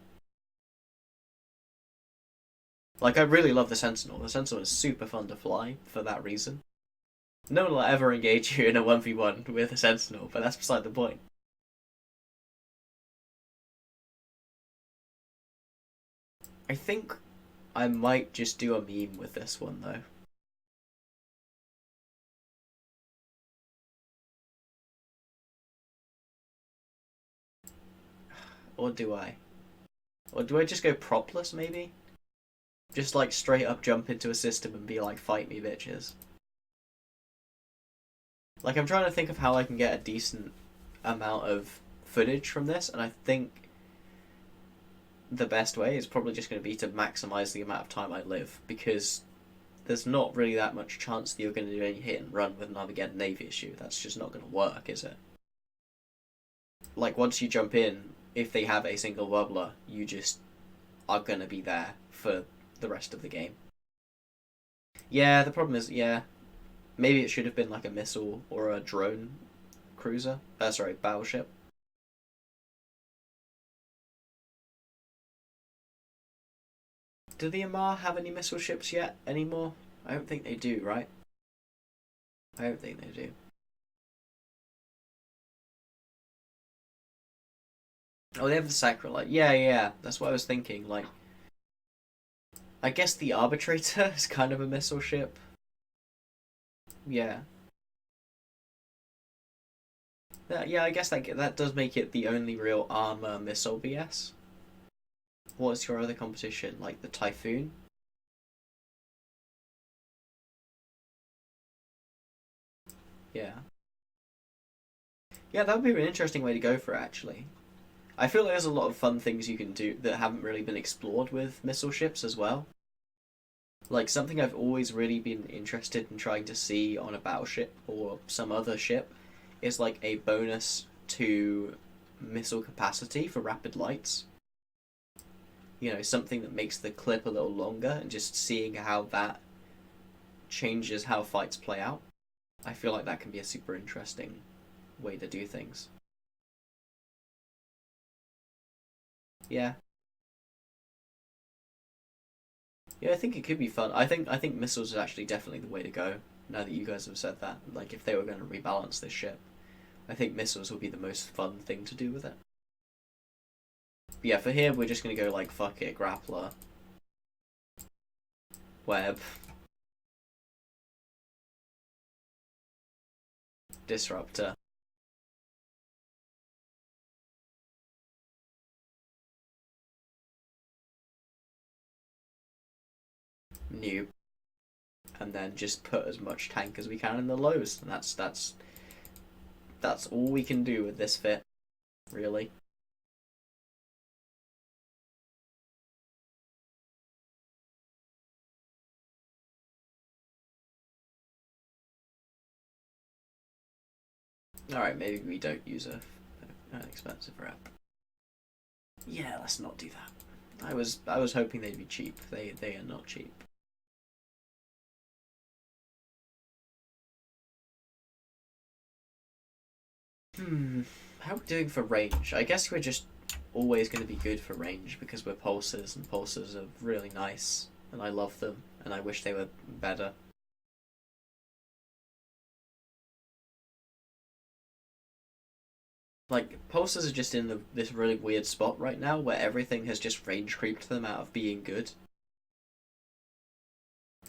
A: Like, I really love the Sentinel. The Sentinel is super fun to fly for that reason. No one will ever engage you in a 1v1 with a Sentinel, but that's beside the point. I think I might just do a meme with this one, though. Or do I? Or do I just go propless, maybe? Just, like, straight up jump into a system and be like, fight me, bitches. Like, I'm trying to think of how I can get a decent amount of footage from this, and I think the best way is probably just going to be to maximize the amount of time I live, because there's not really that much chance that you're going to do any hit and run with an Armageddon Navy issue. That's just not going to work, is it? Like, once you jump in, if they have a single wobbler, you just are going to be there for the rest of the game. Yeah, the problem is, maybe it should have been like a missile or a drone cruiser. Sorry, battleship. Do the Amar have any missile ships yet anymore? I don't think they do, right? I don't think they do. Oh, they have the Sacrolite. Yeah. That's what I was thinking. Like, I guess the Arbitrator is kind of a missile ship. Yeah. Yeah, I guess that does make it the only real armor missile BS. What's your other competition? Like the Typhoon? Yeah. Yeah, that would be an interesting way to go for it, actually. I feel like there's a lot of fun things you can do that haven't really been explored with missile ships as well. Like, something I've always really been interested in trying to see on a battleship or some other ship is like a bonus to missile capacity for rapid lights. You know, something that makes the clip a little longer and just seeing how that changes how fights play out. I feel like that can be a super interesting way to do things. Yeah. Yeah, I think it could be fun. I think missiles is actually definitely the way to go. Now that you guys have said that, like if they were going to rebalance this ship, I think missiles would be the most fun thing to do with it. But yeah, for here we're just going to go like fuck it, grappler, web, disruptor. Noob, and then just put as much tank as we can in the lows, and that's all we can do with this fit, really. All right, maybe we don't use an expensive rep. Yeah, let's not do that. I was hoping they'd be cheap. They are not cheap. Hmm. How are we doing for range? I guess we're just always going to be good for range because we're pulsers, and pulsers are really nice, and I love them, and I wish they were better. Like, pulsers are just in this really weird spot right now where everything has just range creeped them out of being good.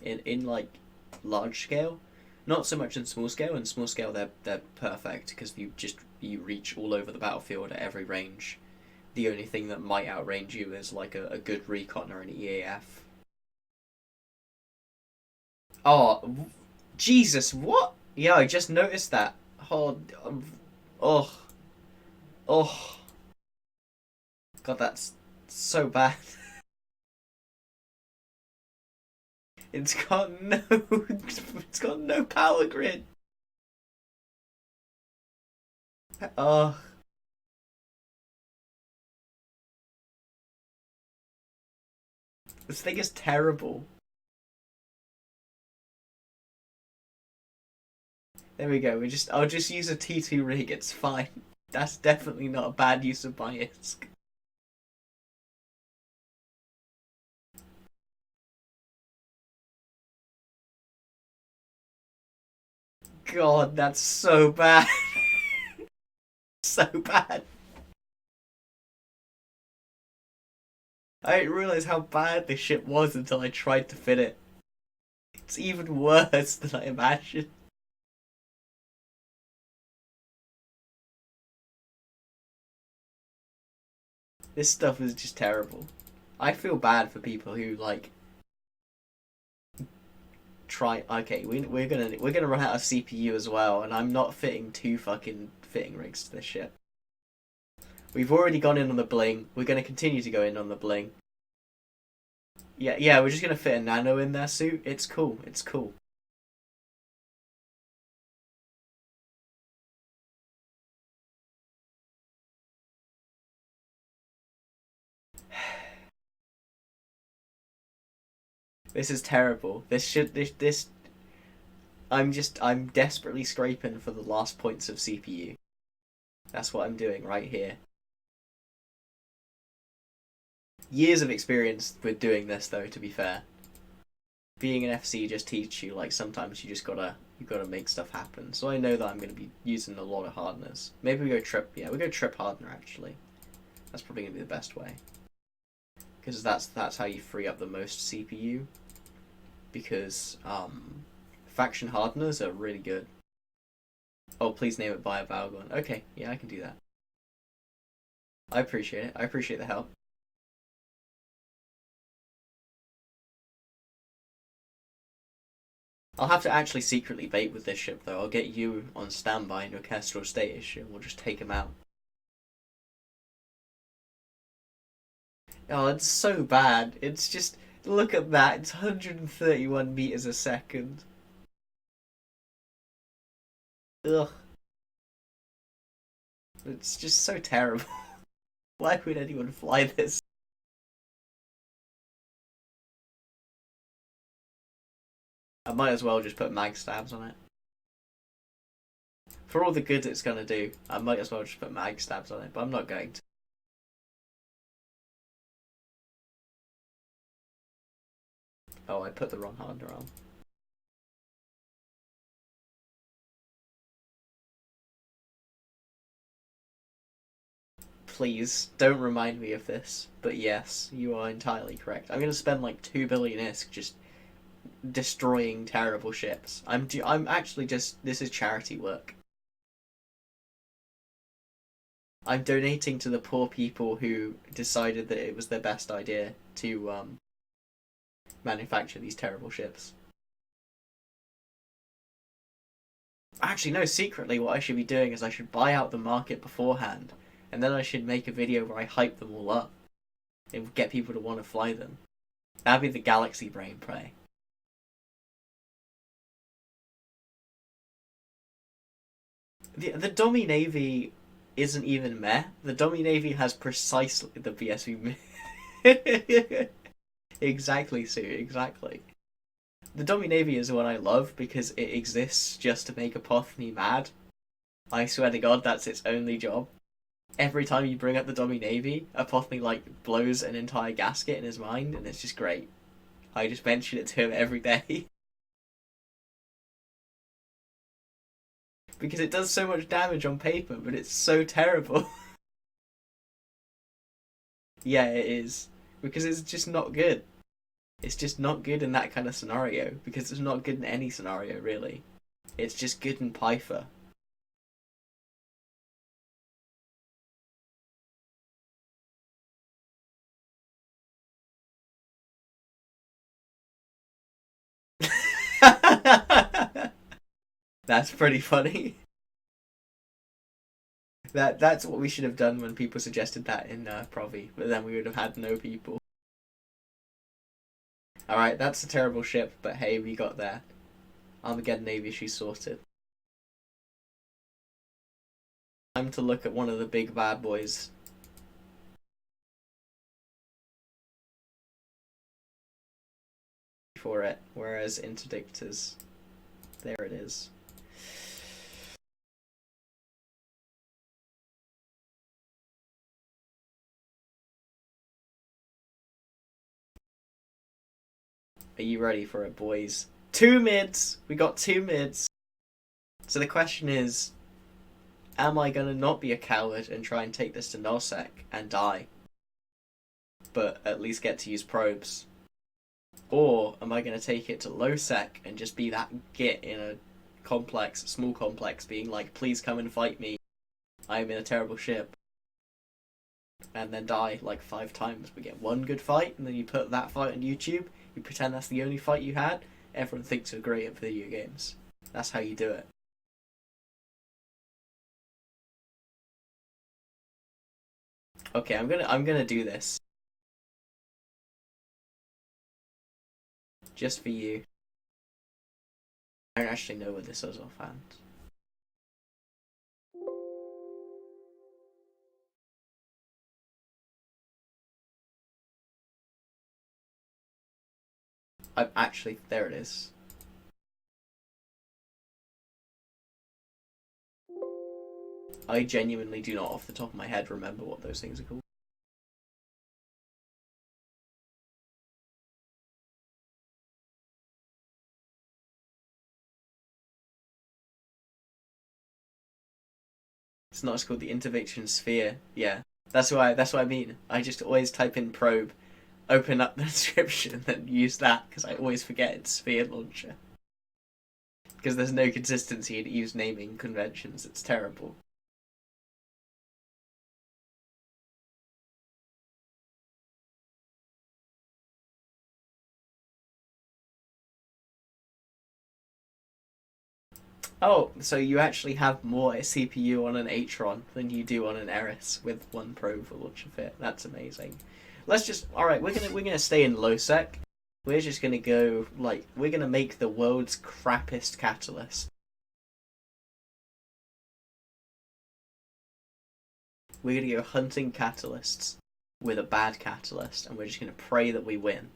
A: In like large scale, not so much in small scale. In small scale, they're perfect because you reach all over the battlefield at every range. The only thing that might outrange you is like a good recon or an EAF. Oh, Jesus! What? Yeah, I just noticed that. Oh, oh, oh. God, that's so bad. It's got no, it's got no power grid. Oh, this thing is terrible. There we go. I'll just use a T2 rig. It's fine. That's definitely not a bad use of bias. God, that's so bad. So bad. I didn't realize how bad this ship was until I tried to fit it. It's even worse than I imagined. This stuff is just terrible. I feel bad for people who like try. Okay, we're gonna run out of CPU as well, and I'm not fitting two fucking fitting rigs to this ship. We've already gone in on the bling. We're gonna continue to go in on the bling. Yeah, yeah, we're just gonna fit a nano in their suit. It's cool. It's cool. This is terrible. This. I'm desperately scraping for the last points of CPU. That's what I'm doing right here. Years of experience with doing this, though. To be fair, being an FC just teaches you like sometimes you gotta make stuff happen. So I know that I'm gonna be using a lot of hardeners. Maybe we go trip. Yeah, we go trip hardener actually. That's probably gonna be the best way because that's how you free up the most CPU. Because faction hardeners are really good. Oh, please name it by a Valgon. Okay, yeah, I can do that. I appreciate it. I appreciate the help. I'll have to actually secretly bait with this ship, though. I'll get you on standby in your Kestrel status, and we'll just take him out. Oh, it's so bad. It's just... Look at that. It's 131 meters a second. Ugh. It's just so terrible. Why would anyone fly this? I might as well just put mag stabs on it. For all the good it's gonna do, I might as well just put mag stabs on it, but I'm not going to. Oh, I put the wrong hardener on. Please, don't remind me of this. But yes, you are entirely correct. I'm gonna spend like 2 billion ISK just destroying terrible ships. I'm actually just... This is charity work. I'm donating to the poor people who decided that it was their best idea to manufacture these terrible ships. Actually, no, secretly what I should be doing is I should buy out the market beforehand, and then I should make a video where I hype them all up and get people to want to fly them. That'd be the galaxy brain play. The Dummy Navy isn't even meh. The Dummy Navy has precisely the BSV. Exactly, Sue. Exactly. The Dummy Navy is one I love because it exists just to make Apophany mad. I swear to God, that's its only job. every time you bring up the Dummy Navy, Apothmy like blows an entire gasket in his mind, and it's just great. I just mention it to him every day. Because it does so much damage on paper, but it's so terrible. Yeah, it is. Because it's just not good. It's just not good in that kind of scenario, because it's not good in any scenario, really. It's just good in Pyther. That's pretty funny. That's what we should have done when people suggested that in Provi, but then we would have had no people. Alright, that's a terrible ship, but hey, we got there. Armageddon Navy, she's sorted. Time to look at one of the big bad boys. For it, whereas Interdictors, there it is. Are you ready for it, boys? 2 mids! We got 2 mids. So the question is, am I gonna not be a coward and try and take this to Nosec and die, but at least get to use probes? Or am I gonna take it to Lowsec and just be that git in a complex, small complex, being like, please come and fight me, I'm in a terrible ship, and then die like 5 times. We get one good fight, and then you put that fight on YouTube, you pretend that's the only fight you had, everyone thinks you're great at video games. That's how you do it. Okay, I'm gonna do this. Just for you. I don't actually know what this is offhand. I'm actually, there it is. I genuinely do not off the top of my head remember what those things are called. It's not, it's called the Intervention Sphere. Yeah. That's what I mean. I just always type in probe, open up the description, and then use that, because I always forget it's Sphere Launcher. Because there's no consistency in use naming conventions, it's terrible. Oh, so you actually have more CPU on an Atron than you do on an Eris with one probe for launcher fit. That's amazing. Let's just, all right. We're gonna stay in low sec. We're just gonna go like we're gonna make the world's crappiest catalyst. We're gonna go hunting catalysts with a bad catalyst, and we're just gonna pray that we win.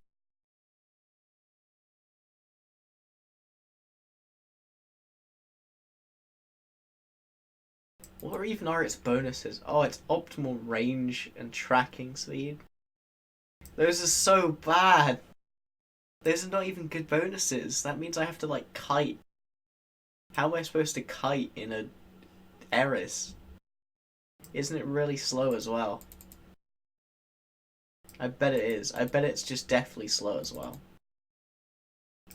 A: What even are its bonuses? Oh, it's optimal range and tracking speed. Those are so bad. Those are not even good bonuses. That means I have to like kite. How am I supposed to kite in a Eris? Isn't it really slow as well? I bet it is. I bet it's just deathly slow as well.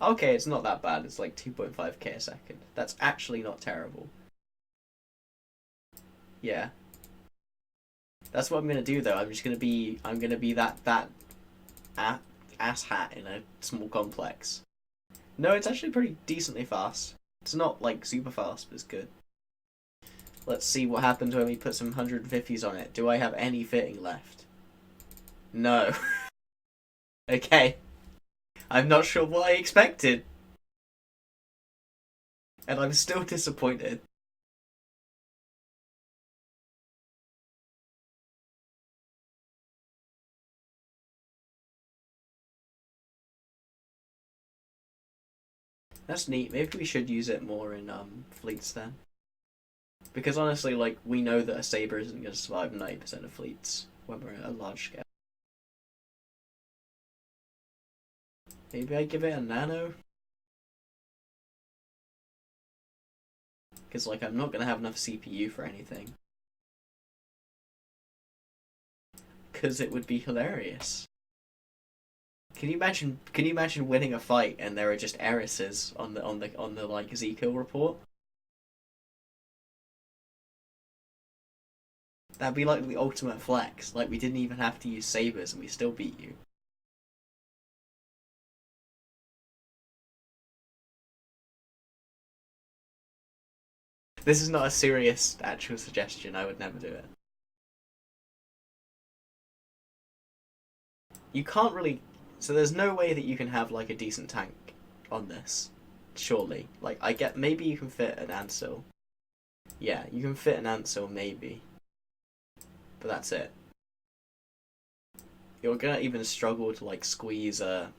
A: Okay, it's not that bad. It's like 2.5k a second. That's actually not terrible. Yeah. That's what I'm gonna do though. I'm gonna be that ass hat in a small complex. No, it's actually pretty decently fast. It's not like super fast, but it's good. Let's see what happens when we put some 150s on it. Do I have any fitting left? No. Okay. I'm not sure what I expected. And I'm still disappointed. That's neat. Maybe we should use it more in fleets then. Because honestly, like, we know that a saber isn't going to survive 90% of fleets when we're at a large scale. Maybe I give it a nano? Because, like, I'm not going to have enough CPU for anything. Because it would be hilarious. Can you imagine? Can you imagine winning a fight and there are just heiresses on the like Z-kill report? That'd be like the ultimate flex. Like we didn't even have to use sabers and we still beat you. This is not a serious actual suggestion. I would never do it. You can't really. So there's no way that you can have like a decent tank on this. Surely, like I get maybe you can fit an Ansel. Yeah, you can fit an Ansel maybe, but that's it. You're gonna even struggle to like squeeze a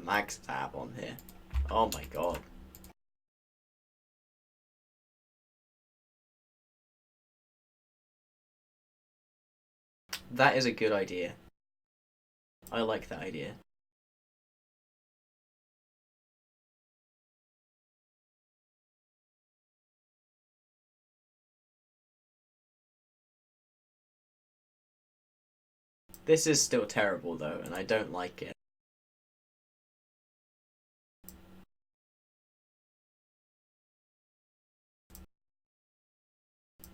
A: max tab on here. Oh my god. That is a good idea. I like that idea. This is still terrible though, and I don't like it.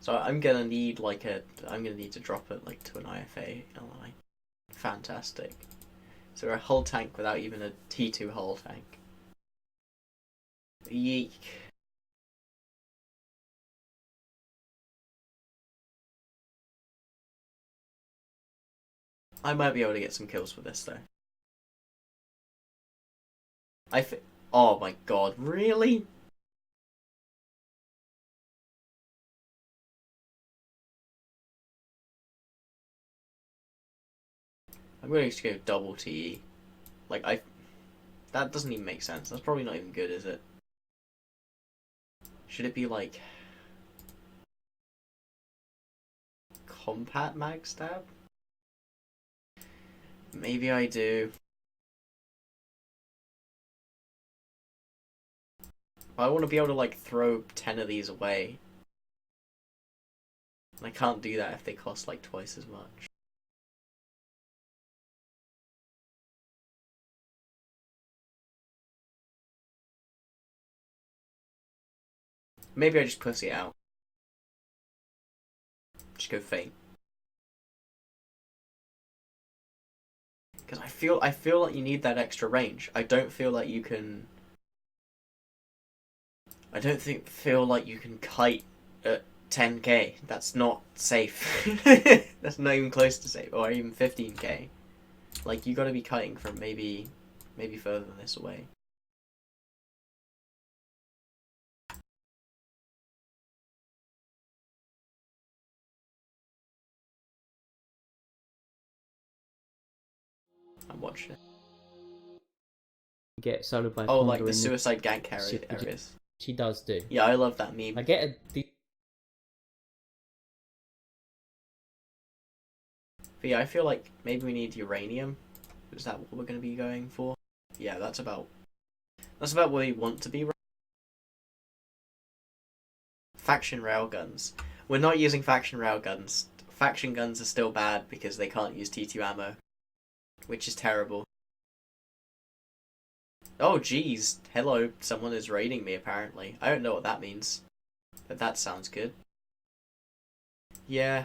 A: So I'm gonna need I'm gonna need to drop it like to an IFA LI. Fantastic. So we're a hull tank without even a T2 hull tank. Yeek. I might be able to get some kills with this though. Oh my god, really? I'm going to go double TE. Like that doesn't even make sense. That's probably not even good, is it? Should it be like compat mag stab? Maybe I do. I want to be able to like throw 10 of these away. And I can't do that if they cost like twice as much. Maybe I just pussy out. Just go faint. Because I feel like you need that extra range. I don't feel like you can. I don't feel like you can kite at 10k. That's not safe. That's not even close to safe, or even 15k. Like you got to be kiting from maybe further than this away. I'm watching it.
B: Get soloed by
A: Oh,
B: Ponder
A: like the
B: in
A: suicide gank
B: ship,
A: areas.
B: she does do.
A: Yeah, I love that meme.
B: I get the.
A: But yeah, I feel like maybe we need uranium. Is that what we're going to be going for? Yeah, that's about where we want to be. Faction railguns. We're not using faction railguns. Faction guns are still bad because they can't use T2 ammo, which is terrible. Oh geez, hello, someone is raiding me apparently. I don't know what that means, but that sounds good. Yeah,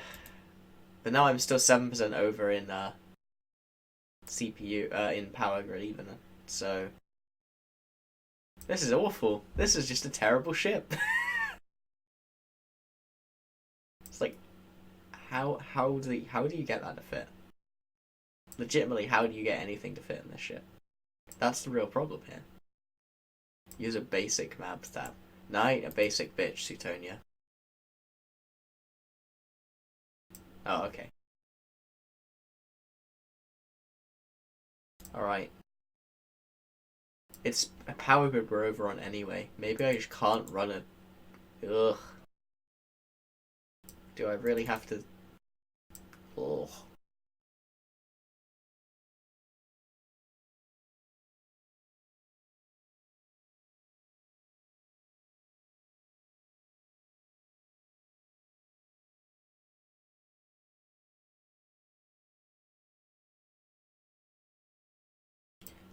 A: but now I'm still 7% over in CPU, in power grid even, so... This is awful. This is just a terrible ship. It's like, how do you get that to fit? Legitimately, how do you get anything to fit in this ship? That's the real problem here. Use a basic map stab. No, I ain't a basic bitch, Sutonia. Oh, okay. Alright. It's a power grid we're over on anyway. Maybe I just can't run it. Ugh. Do I really have to... Oh.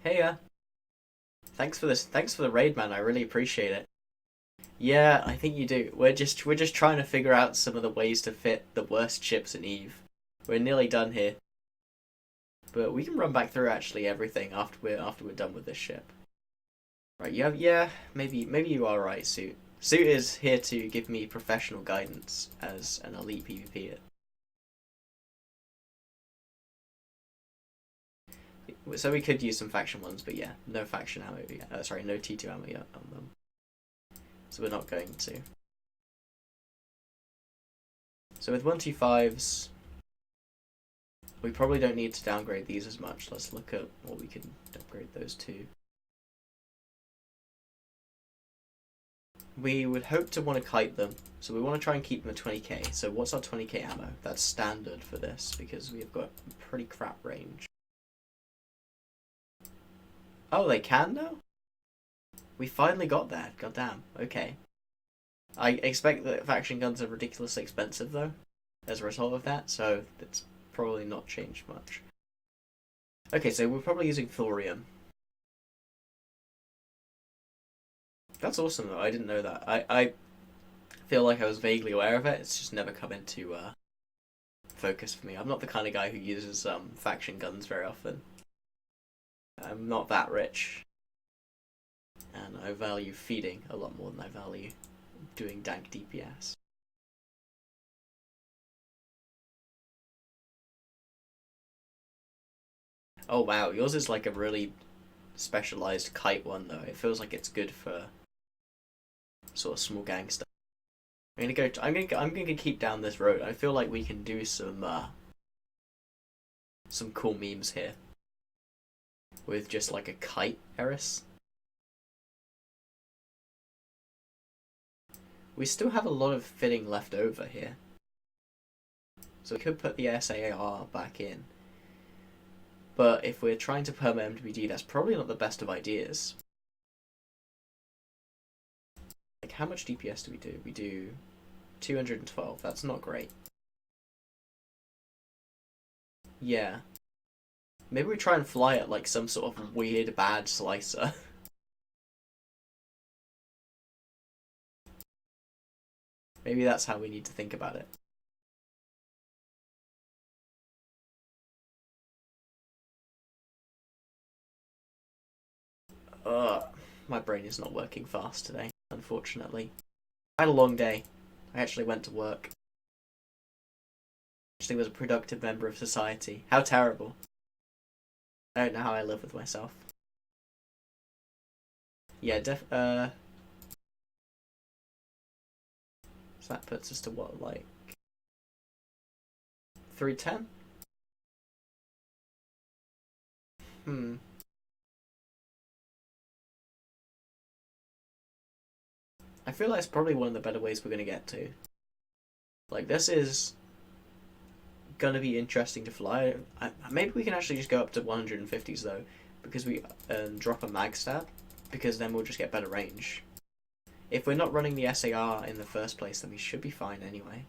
A: Hey, thanks for this. Thanks for the raid, man. I really appreciate it. Yeah, I think you do. We're just trying to figure out some of the ways to fit the worst ships in Eve. We're nearly done here, but we can run back through actually everything after we're done with this ship. Right? Yeah. Maybe you are right, Suit. Suit is here to give me professional guidance as an elite PvPer. So we could use some faction ones, but yeah, no faction ammo yet. Sorry, no T2 ammo yet on them. So we're not going to. So with 125s, we probably don't need to downgrade these as much. Let's look at what we can upgrade those to. We would hope to want to kite them, so we want to try and keep them at 20k. So what's our 20k ammo? That's standard for this, because we've got pretty crap range. Oh, they can now? We finally got that. Goddamn. Okay. I expect that faction guns are ridiculously expensive, though, as a result of that, so it's probably not changed much. Okay, so we're probably using thorium. That's awesome, though. I didn't know that. I feel like I was vaguely aware of it. It's just never come into focus for me. I'm not the kind of guy who uses faction guns very often. I'm not that rich. And I value feeding a lot more than I value doing dank DPS. Oh wow, yours is like a really specialized kite one though. It feels like it's good for sort of small gangster. I'm gonna keep down this road. I feel like we can do some cool memes here with just like a kite Eris. We still have a lot of fitting left over here, so we could put the SAR back in. But if we're trying to perma MWD, that's probably not the best of ideas. Like, how much DPS do we do? We do 212. That's not great. Yeah. Maybe we try and fly it like some sort of weird bad slicer. Maybe that's how we need to think about it. My brain is not working fast today, unfortunately. I had a long day. I actually went to work. Actually was a productive member of society. How terrible. I don't know how I live with myself. Yeah, so that puts us to what, like 310? Hmm. I feel like it's probably one of the better ways we're gonna get to. Like, this is gonna be interesting to fly. Maybe we can actually just go up to 150s though, because we drop a mag stab, because then we'll just get better range. If we're not running the SAR in the first place, then we should be fine anyway.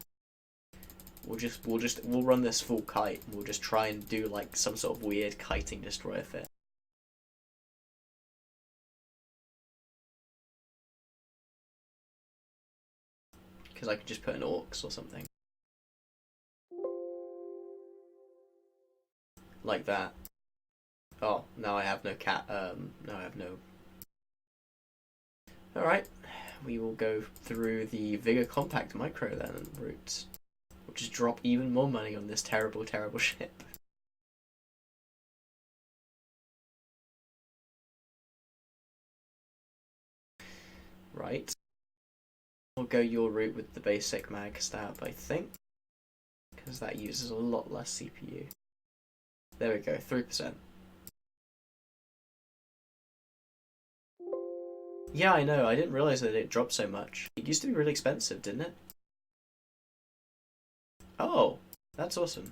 A: We'll run this full kite, and we'll just try and do like some sort of weird kiting destroyer fit. Because I could just put an orcs or something. Like that. Oh, now I have no cat, now I have no... Alright, we will go through the Vigor Compact Micro then route. We'll just drop even more money on this terrible, terrible ship. Right. We'll go your route with the basic mag stab, I think. Because that uses a lot less CPU. There we go, 3%. Yeah, I know, I didn't realise that it dropped so much. It used to be really expensive, didn't it? Oh, that's awesome.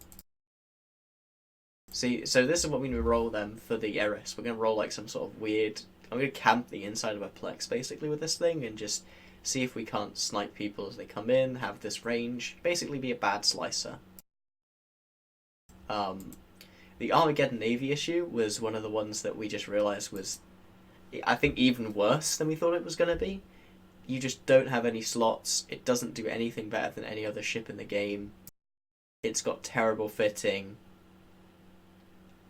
A: See, so this is what we're going to roll then for the Eris. We're going to roll like some sort of weird... I'm going to camp the inside of a Plex basically with this thing and just see if we can't snipe people as they come in, have this range, basically be a bad slicer. The Armageddon Navy issue was one of the ones that we just realised was, I think, even worse than we thought it was going to be. You just don't have any slots. It doesn't do anything better than any other ship in the game. It's got terrible fitting.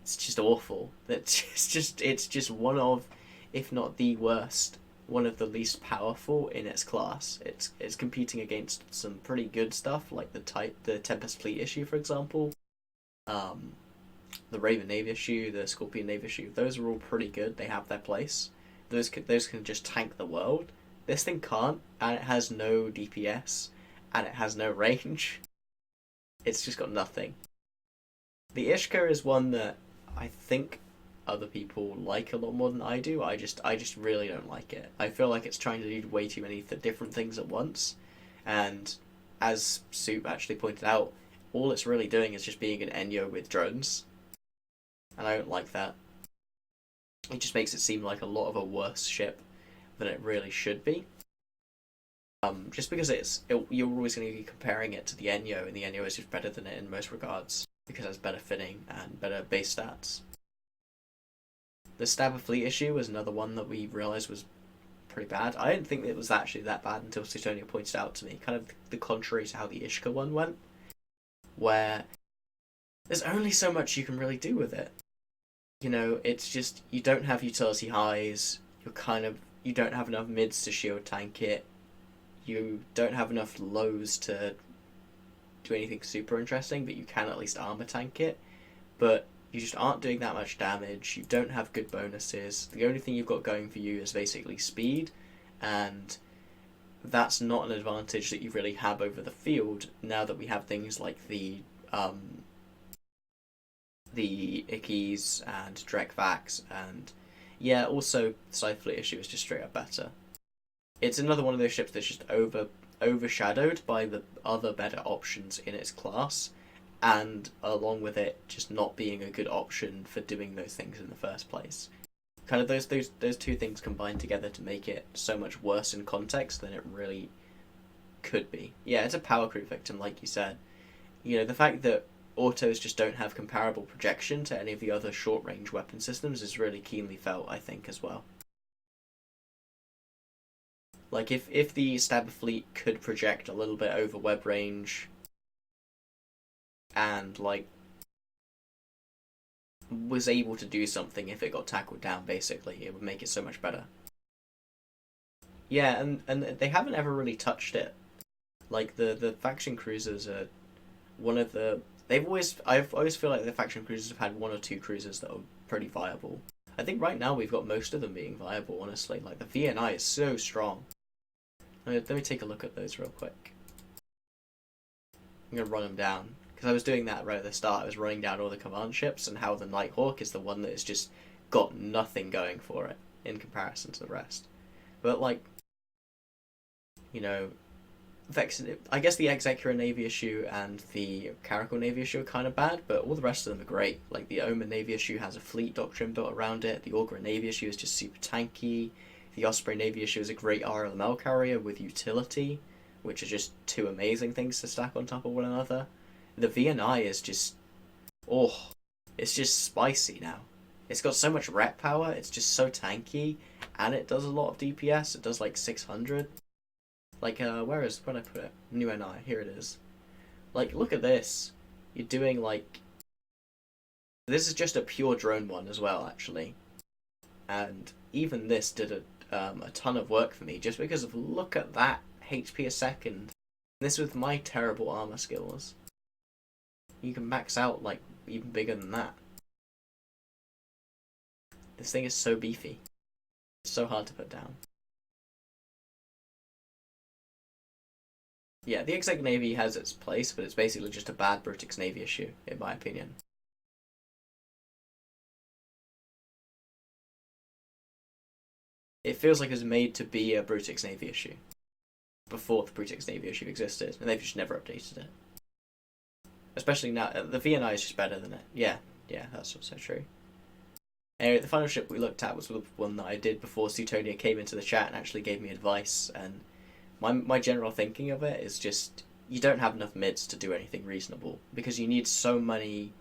A: It's just awful. It's just one of, if not the worst, one of the least powerful in its class. It's competing against some pretty good stuff like the Tempest Fleet issue, for example. The Raven Navy issue, the Scorpion Navy issue. Those are all pretty good. They have their place. Those can just tank the world. This thing can't, and it has no DPS, and it has no range. It's just got nothing. The Ishka is one that I think other people like a lot more than I do. I just really don't like it. I feel like it's trying to do way too many different things at once, and as Soup actually pointed out, all it's really doing is just being an Enyo with drones, and I don't like that. It just makes it seem like a lot of a worse ship than it really should be. Just because you're always going to be comparing it to the Enyo, and the Enyo is just better than it in most regards because it has better fitting and better base stats. The Stabber Fleet issue was another one that we realised was pretty bad. I didn't think it was actually that bad until Suetonia pointed out to me, kind of the contrary to how the Ishka one went, where there's only so much you can really do with it. You know, it's just, you don't have utility highs, you don't have enough mids to shield tank it, you don't have enough lows to do anything super interesting, but you can at least armor tank it, but you just aren't doing that much damage, you don't have good bonuses, the only thing you've got going for you is basically speed, and that's not an advantage that you really have over the field now that we have things like the Ickies and Drekvax, and yeah, also Scythe Fleet issue is just straight up better. It's another one of those ships that's just overshadowed by the other better options in its class, and along with it just not being a good option for doing those things in the first place. Kind of those two things combined together to make it so much worse in context than it really could be. Yeah, it's a power creep victim, like you said. You know, the fact that autos just don't have comparable projection to any of the other short-range weapon systems is really keenly felt, I think, as well. Like, if the Stabber Fleet could project a little bit over web range and, like, was able to do something if it got tackled down, basically, it would make it so much better. Yeah, and they haven't ever really touched it. Like, the faction cruisers are one of the... I always feel like the faction cruisers have had one or two cruisers that are pretty viable. I think right now we've got most of them being viable, honestly. Like, the VNI is so strong. Let me take a look at those real quick. I'm going to run them down. Because I was doing that right at the start. I was running down all the command ships and how the Nighthawk is the one that has just got nothing going for it in comparison to the rest. But, like, you know, I guess the Executor Navy issue and the Caracal Navy issue are kind of bad, but all the rest of them are great. Like, the Omen Navy issue has a fleet doctrine built around it. The Augur Navy issue is just super tanky. The Osprey Navy issue is a great RLML carrier with utility, which are just two amazing things to stack on top of one another. The VNI is just... oh, it's just spicy now. It's got so much rep power, it's just so tanky, and it does a lot of DPS. It does like 600. Like, where'd I put it? New NI, here it is. Like, look at this. You're doing, like... this is just a pure drone one as well, actually. And even this did a ton of work for me, just because of, look at that HP a second. This with my terrible armor skills. You can max out, like, even bigger than that. This thing is so beefy. It's so hard to put down. Yeah, the Exec Navy has its place, but it's basically just a bad Brutix Navy issue, in my opinion. It feels like it was made to be a Brutix Navy issue before the Brutix Navy issue existed, and they've just never updated it. Especially now, the VNI is just better than it. Yeah, yeah, that's also true. Anyway, the final ship we looked at was the one that I did before Suetonia came into the chat and actually gave me advice. And my general thinking of it is just you don't have enough mids to do anything reasonable because you need so many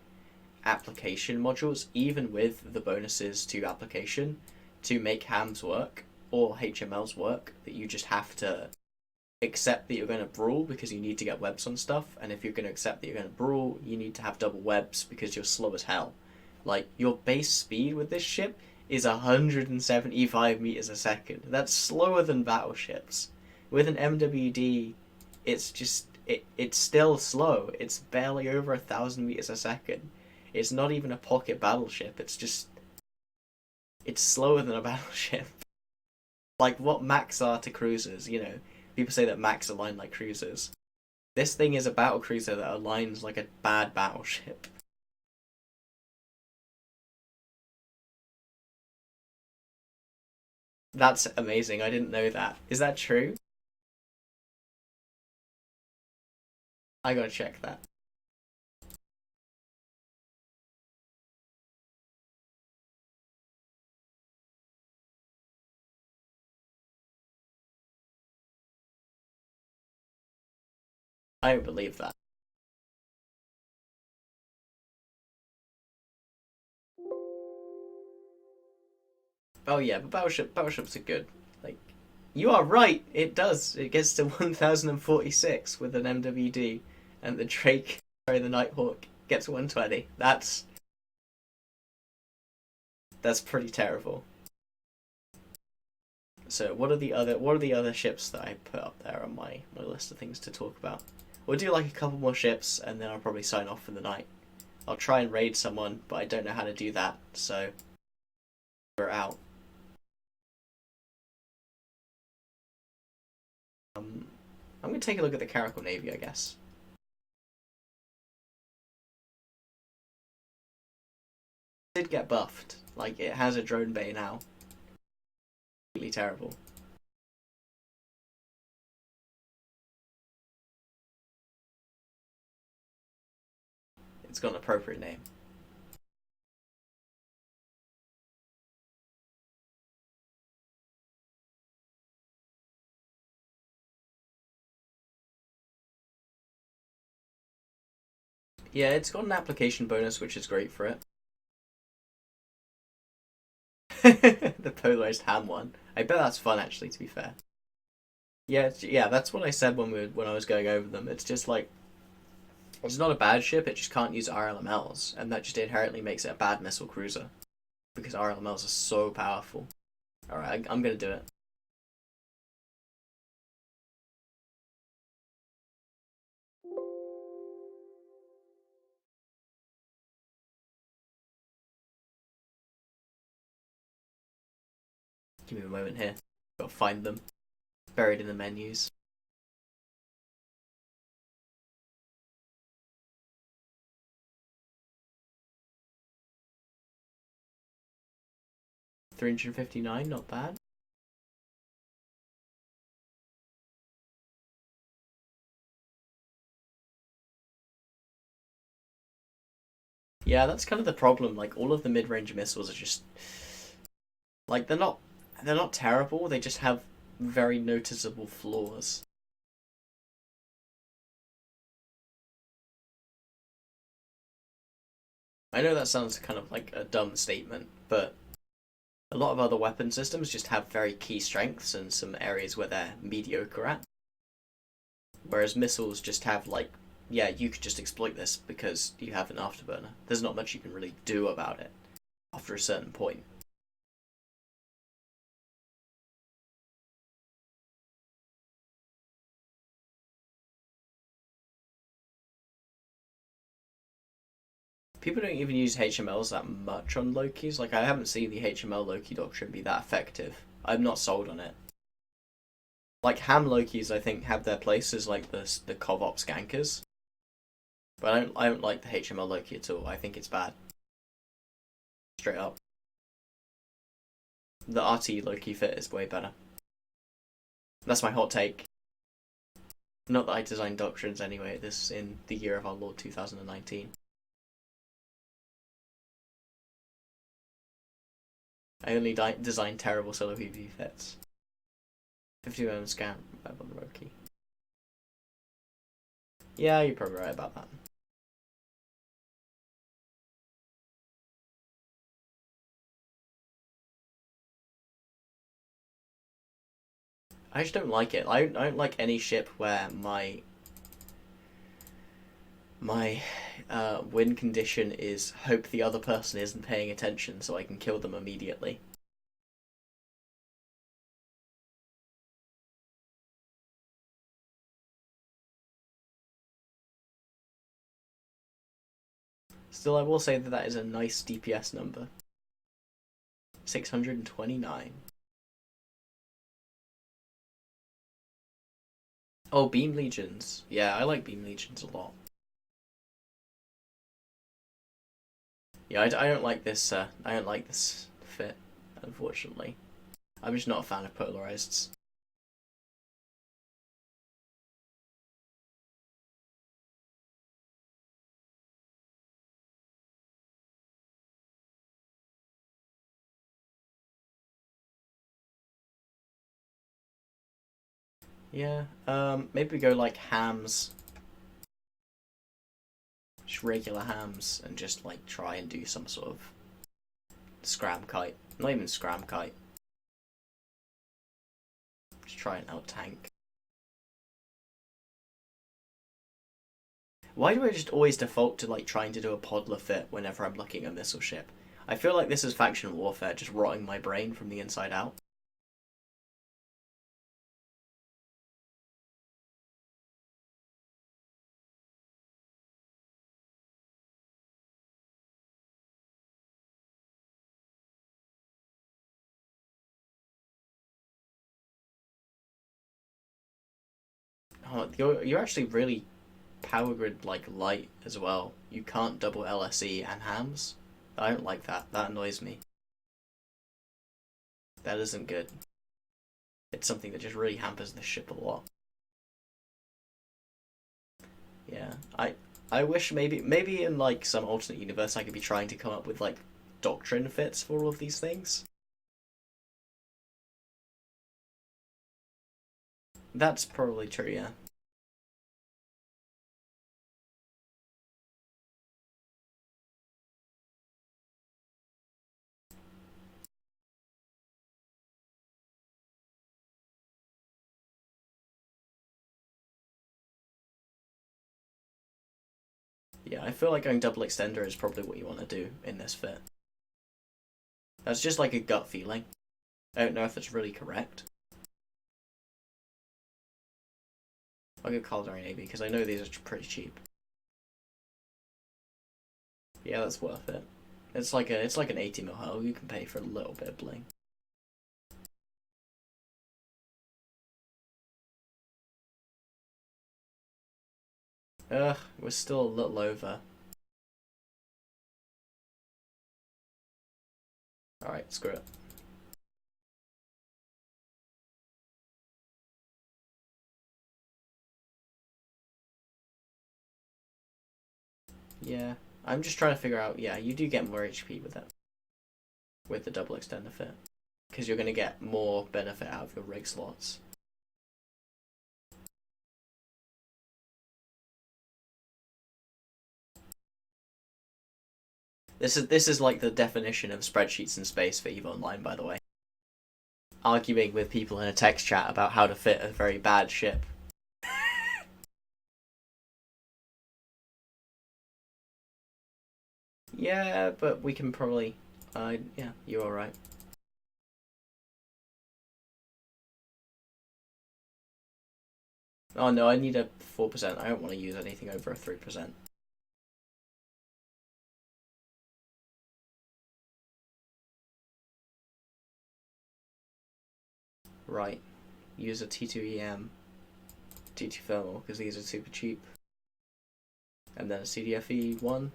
A: application modules, even with the bonuses to application, to make hams work or HMLs work, that you just have to accept that you're going to brawl because you need to get webs on stuff, and if you're going to accept that you're going to brawl, you need to have double webs because you're slow as hell. Like, your base speed with this ship is 175 meters a second. That's slower than battleships. With an MWD, it's just it's still slow. It's barely over 1,000 meters a second. It's not even a pocket battleship. It's slower than a battleship. Like what Macs are to cruisers, you know. People say that Macs align like cruisers. This thing is a battle cruiser that aligns like a bad battleship. That's amazing. I didn't know that. Is that true? I gotta check that. I don't believe that. Oh yeah, but battleships are good. Like, you are right. It does. It gets to 1,046 with an MWD, and the Drake, sorry, the Nighthawk gets 120. That's pretty terrible. So what are the other ships that I put up there on my list of things to talk about? We'll do like a couple more ships, and then I'll probably sign off for the night. I'll try and raid someone, but I don't know how to do that, so we're out. I'm gonna take a look at the Caracal Navy, I guess. It did get buffed. Like, it has a drone bay now. Completely terrible. It's got an appropriate name. Yeah, it's got an application bonus, which is great for it. The polarized ham one. I bet that's fun, actually, to be fair. Yeah, yeah, that's what I said when I was going over them. It's just like it's not a bad ship. It just can't use RLMLs, and that just inherently makes it a bad missile cruiser because RLMLs are so powerful. All right, I'm gonna do it. Give me a moment here. Gotta find them. Buried in the menus. 359, not bad. Yeah, that's kind of the problem. Like all of the mid-range missiles are just like they're not terrible. They just have very noticeable flaws. I know that sounds kind of like a dumb statement, but a lot of other weapon systems just have very key strengths and some areas where they're mediocre at. Whereas missiles just have like, yeah, you could just exploit this because you have an afterburner. There's not much you can really do about it after a certain point. People don't even use HMLs that much on Lokis. Like, I haven't seen the HML Loki doctrine be that effective. I'm not sold on it. Like, ham Lokis, I think, have their places like the Covop Skankers. But I don't like the HML Loki at all. I think it's bad. Straight up. The RT Loki fit is way better. That's my hot take. Not that I designed doctrines anyway, this in the year of our Lord 2019. I only designed terrible solo PvP fits. 50mm scan on the road key. Yeah, you're probably right about that. I just don't like it. I don't like any ship where my win condition is hope the other person isn't paying attention so I can kill them immediately. Still, I will say that that is a nice DPS number. 629. Oh, Beam Legions. Yeah, I like Beam Legions a lot. Yeah, I don't like this. I don't like this fit, unfortunately. I'm just not a fan of polarized. Yeah. Maybe go like hams, just regular hams, and just like try and do some sort of scram kite. Not even scram kite. Just try and out tank. Why do I just always default to like trying to do a podler fit whenever I'm looking at a missile ship? I feel like this is faction warfare just rotting my brain from the inside out. Oh, you're actually really power grid like light as well. You can't double LSE and hams. I don't like that. That annoys me. That isn't good. It's something that just really hampers the ship a lot. Yeah, I wish maybe in like some alternate universe I could be trying to come up with like doctrine fits for all of these things. That's probably true, yeah. Yeah, I feel like going double extender is probably what you want to do in this fit. That's just like a gut feeling. I don't know if it's really correct. I'll go Caldari Navy because I know these are pretty cheap. Yeah, that's worth it. It's like an 80 mil hull. You can pay for a little bit of bling. Ugh, we're still a little over. Alright, screw it. Yeah, I'm just trying to figure out. Yeah, you do get more HP with it, with the double extender fit, because you're going to get more benefit out of your rig slots. This is like the definition of spreadsheets in space for EVE Online, by the way. Arguing with people in a text chat about how to fit a very bad ship. Yeah, but we can probably. Yeah, you're alright. Oh no, I need a 4%. I don't want to use anything over a 3%. Right. Use a T2EM, T2 thermal, because these are super cheap. And then a CDFE 1.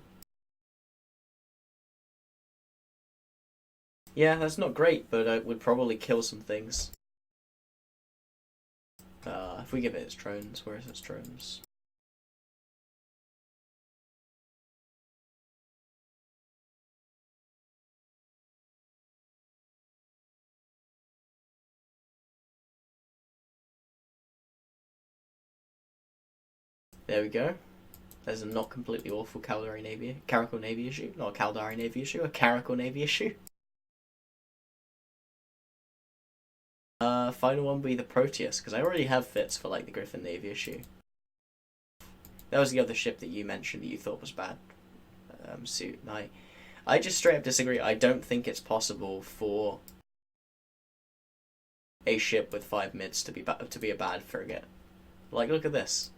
A: Yeah, that's not great, but it would probably kill some things. If we give it its drones, where is its drones? There we go. There's a not completely awful Caldari Navy, Caracal Navy issue. Not a Caldari Navy issue, a Caracal Navy issue. Final one will be the Proteus, because I already have fits for like the Griffin Navy issue. That was the other ship that you mentioned that you thought was bad. Suit. And I just straight up disagree. I don't think it's possible for a ship with 5 mids to be a bad frigate. Like, look at this.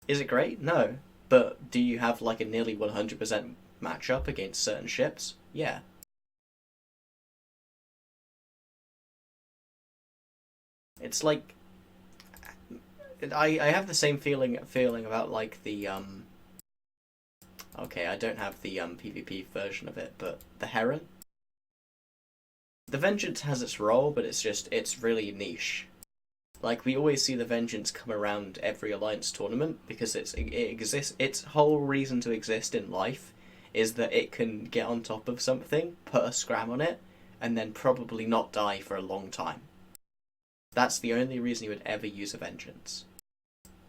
A: Is it great? No. But do you have like a nearly 100% matchup against certain ships? Yeah. It's like I have the same feeling about like the okay, I don't have the PvP version of it, but the Heron. The Vengeance has its role, but it's really niche. Like, we always see the Vengeance come around every Alliance tournament because it exists. Its whole reason to exist in life is that it can get on top of something, put a scram on it, and then probably not die for a long time. That's the only reason you would ever use a Vengeance.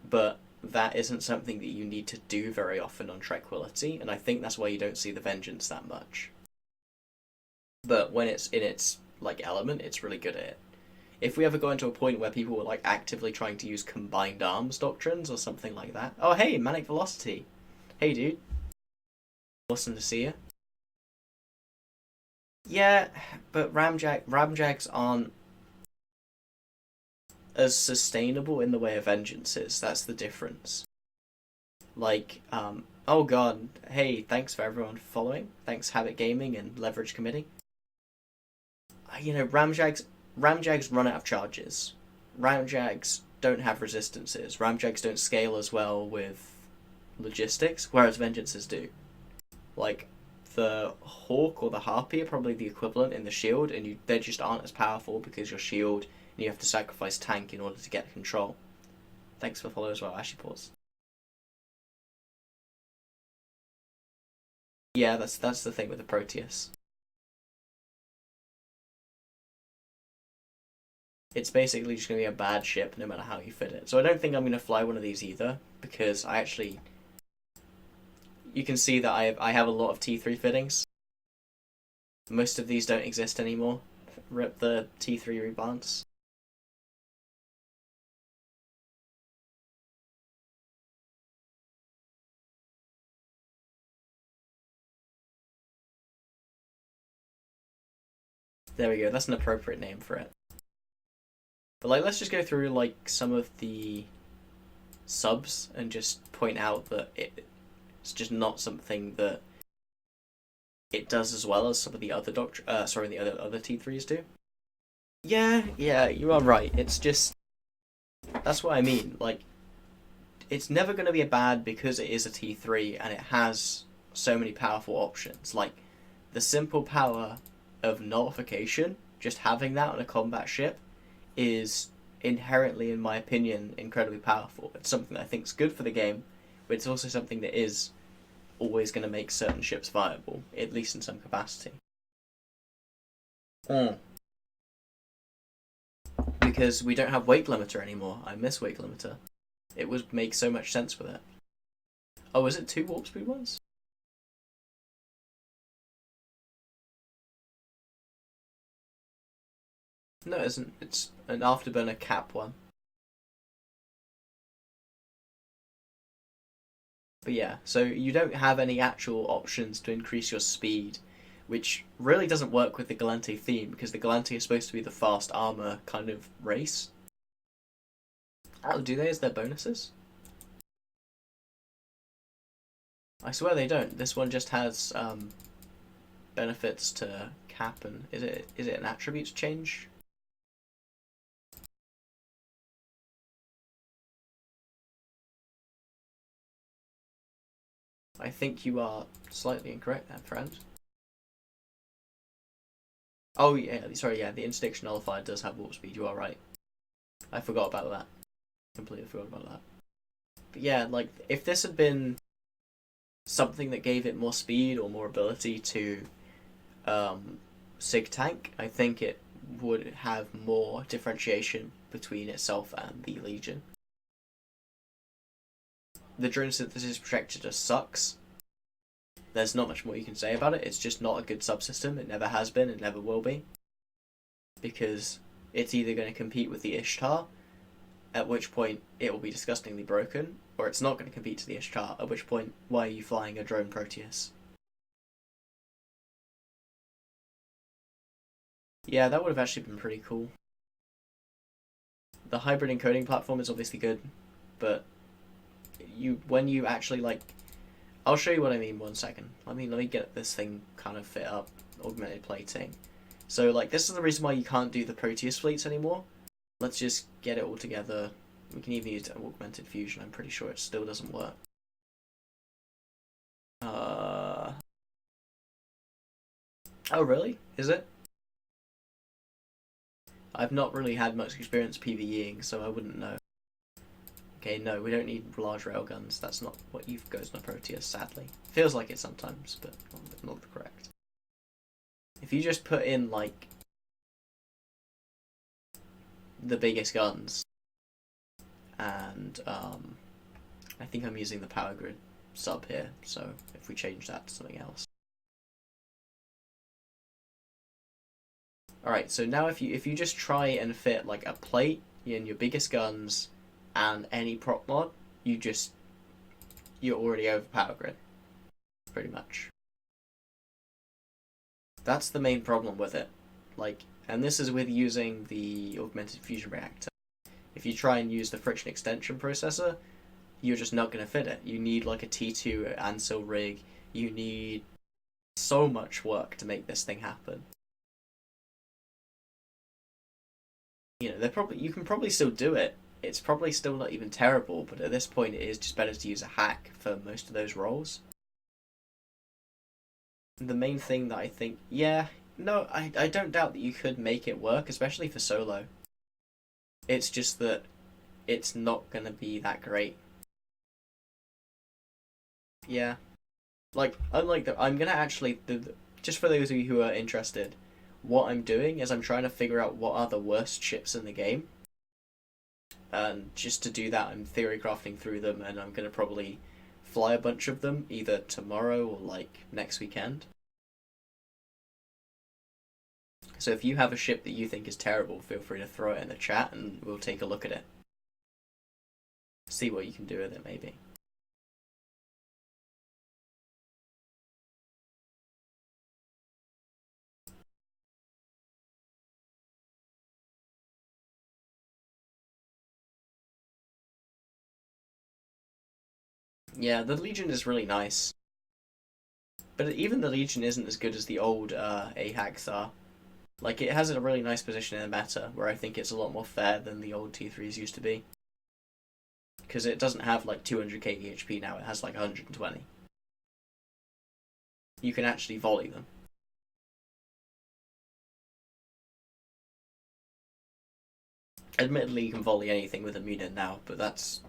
A: But that isn't something that you need to do very often on Tranquility, and I think that's why you don't see the Vengeance that much. But when it's in its like element, it's really good at it. If we ever go into a point where people were like actively trying to use combined arms doctrines or something like that. Oh hey, Manic Velocity. Hey dude. Awesome to see you. Yeah, but Ramjags aren't as sustainable in the way of Vengeance is. That's the difference. Like, oh god, hey, thanks for everyone following. Thanks Habit Gaming and Leverage Committee. You know, Ramjags run out of charges. Ramjags don't have resistances. Ramjags don't scale as well with logistics, whereas Vengeances do. Like, the Hawk or the Harpy are probably the equivalent in the shield, and they just aren't as powerful because your shield, and you have to sacrifice tank in order to get control. Thanks for the follow as well, Ashy Paws. Yeah, that's the thing with the Proteus. It's basically just going to be a bad ship no matter how you fit it. So I don't think I'm going to fly one of these either, because I actually... You can see that I have a lot of T3 fittings. Most of these don't exist anymore. Rip the T3 rebalance. There we go, that's an appropriate name for it. But like, let's just go through like some of the subs and just point out that it's just not something that it does as well as some of the other the other T3s do. Yeah, you are right. It's just that's what I mean. Like, it's never going to be a bad because it is a T3 and it has so many powerful options. Like, the simple power of nullification, just having that on a combat ship, is inherently, in my opinion, incredibly powerful. It's something that I think is good for the game, but it's also something that is always going to make certain ships viable, at least in some capacity. Because we don't have weight limiter anymore. I miss weight limiter. It would make so much sense with it. Oh, is it 2 warp speed ones? No, it isn't. It's an afterburner cap one. But yeah, so you don't have any actual options to increase your speed, which really doesn't work with the Galante theme, because the Galante is supposed to be the fast armor kind of race. Oh, do they as their bonuses? I swear they don't. This one just has benefits to cap, and is it an attributes change? I think you are slightly incorrect there, friend. Oh yeah, sorry, yeah, the interdiction nullifier does have warp speed. You are right. I forgot about that. Completely forgot about that. But yeah, like, if this had been something that gave it more speed or more ability to Sig Tank, I think it would have more differentiation between itself and the Legion. The drone synthesis projector just sucks. There's not much more you can say about it. It's just not a good subsystem. It never has been. It never will be. Because it's either going to compete with the Ishtar, at which point it will be disgustingly broken, or it's not going to compete to the Ishtar, at which point, why are you flying a drone Proteus? Yeah, that would have actually been pretty cool. The hybrid encoding platform is obviously good, but when you actually like, I'll show you what I mean 1 second. Let me get this thing kind of fit up. Augmented plating. So like this is the reason why you can't do the Proteus fleets anymore. Let's just get it all together. We can even use augmented fusion. I'm pretty sure it still doesn't work. Oh really? Is it? I've not really had much experience PvEing, so I wouldn't know. Okay, no, we don't need large railguns. That's not what goes on a Proteus, sadly. Feels like it sometimes, but not correct. If you just put in, like, the biggest guns, and, I think I'm using the power grid sub here, so if we change that to something else. Alright, so now if you just try and fit, like, a plate in your biggest guns and any prop mod, you're already over power grid. Pretty much. That's the main problem with it. Like, and this is with using the augmented fusion reactor. If you try and use the friction extension processor, you're just not going to fit it. You need like a T2 Ansil rig. You need so much work to make this thing happen. You know, you can probably still do it. It's probably still not even terrible, but at this point it is just better to use a hack for most of those roles. The main thing that I think, yeah, no, I don't doubt that you could make it work, especially for solo. It's just that it's not gonna be that great. Yeah. Like, unlike that, I'm gonna actually, just for those of you who are interested, what I'm doing is I'm trying to figure out what are the worst ships in the game. And just to do that, I'm theory crafting through them, and I'm gonna probably fly a bunch of them either tomorrow or like next weekend. So if you have a ship that you think is terrible, feel free to throw it in the chat and we'll take a look at it. See what you can do with it, maybe. Yeah, the Legion is really nice. But even the Legion isn't as good as the old AHACs are. Like, it has a really nice position in the meta, where I think it's a lot more fair than the old T3s used to be. Because it doesn't have, like, 200k HP now, it has, like, 120. You can actually volley them. Admittedly, you can volley anything with a Munin now, but that's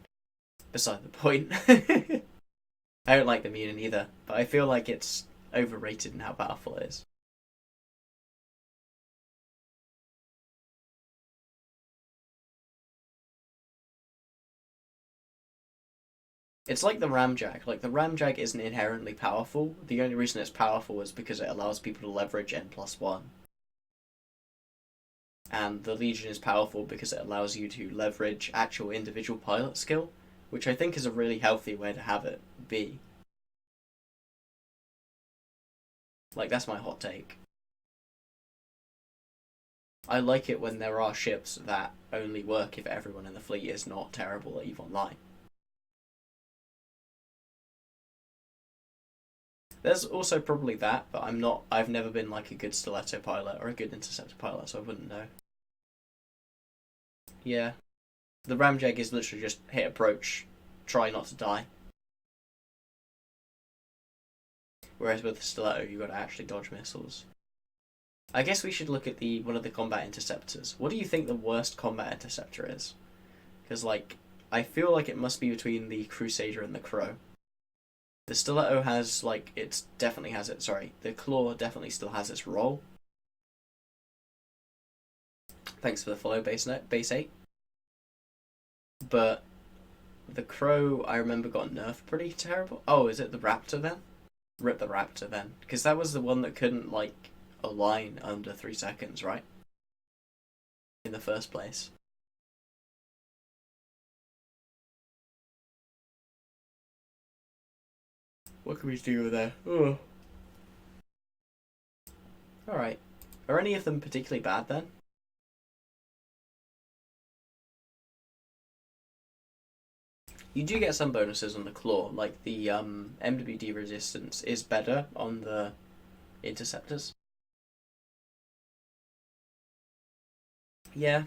A: beside the point. I don't like the Munin either, but I feel like it's overrated in how powerful it is. It's like the Ramjag. Like, the Ramjag isn't inherently powerful. The only reason it's powerful is because it allows people to leverage N+1. And the Legion is powerful because it allows you to leverage actual individual pilot skill, which I think is a really healthy way to have it be. Like, that's my hot take. I like it when there are ships that only work if everyone in the fleet is not terrible at EVE Online. There's also probably that, but I've never been like a good stiletto pilot or a good interceptor pilot, so I wouldn't know. Yeah. The Ramjag is literally just hit approach, try not to die. Whereas with the stiletto, you've got to actually dodge missiles. I guess we should look at the one of the combat interceptors. What do you think the worst combat interceptor is? Because, like, I feel like it must be between the Crusader and the Crow. The Stiletto has, like, it definitely has it, sorry. The Claw definitely still has its role. Thanks for the follow, base 8. But the Crow, I remember, got nerfed pretty terrible. Oh, is it the Raptor then? Rip the Raptor then. Because that was the one that couldn't, like, align under 3 seconds, right? In the first place. What can we do there? Oh. Alright. Are any of them particularly bad then? You do get some bonuses on the claw, like the MWD resistance is better on the interceptors. Yeah.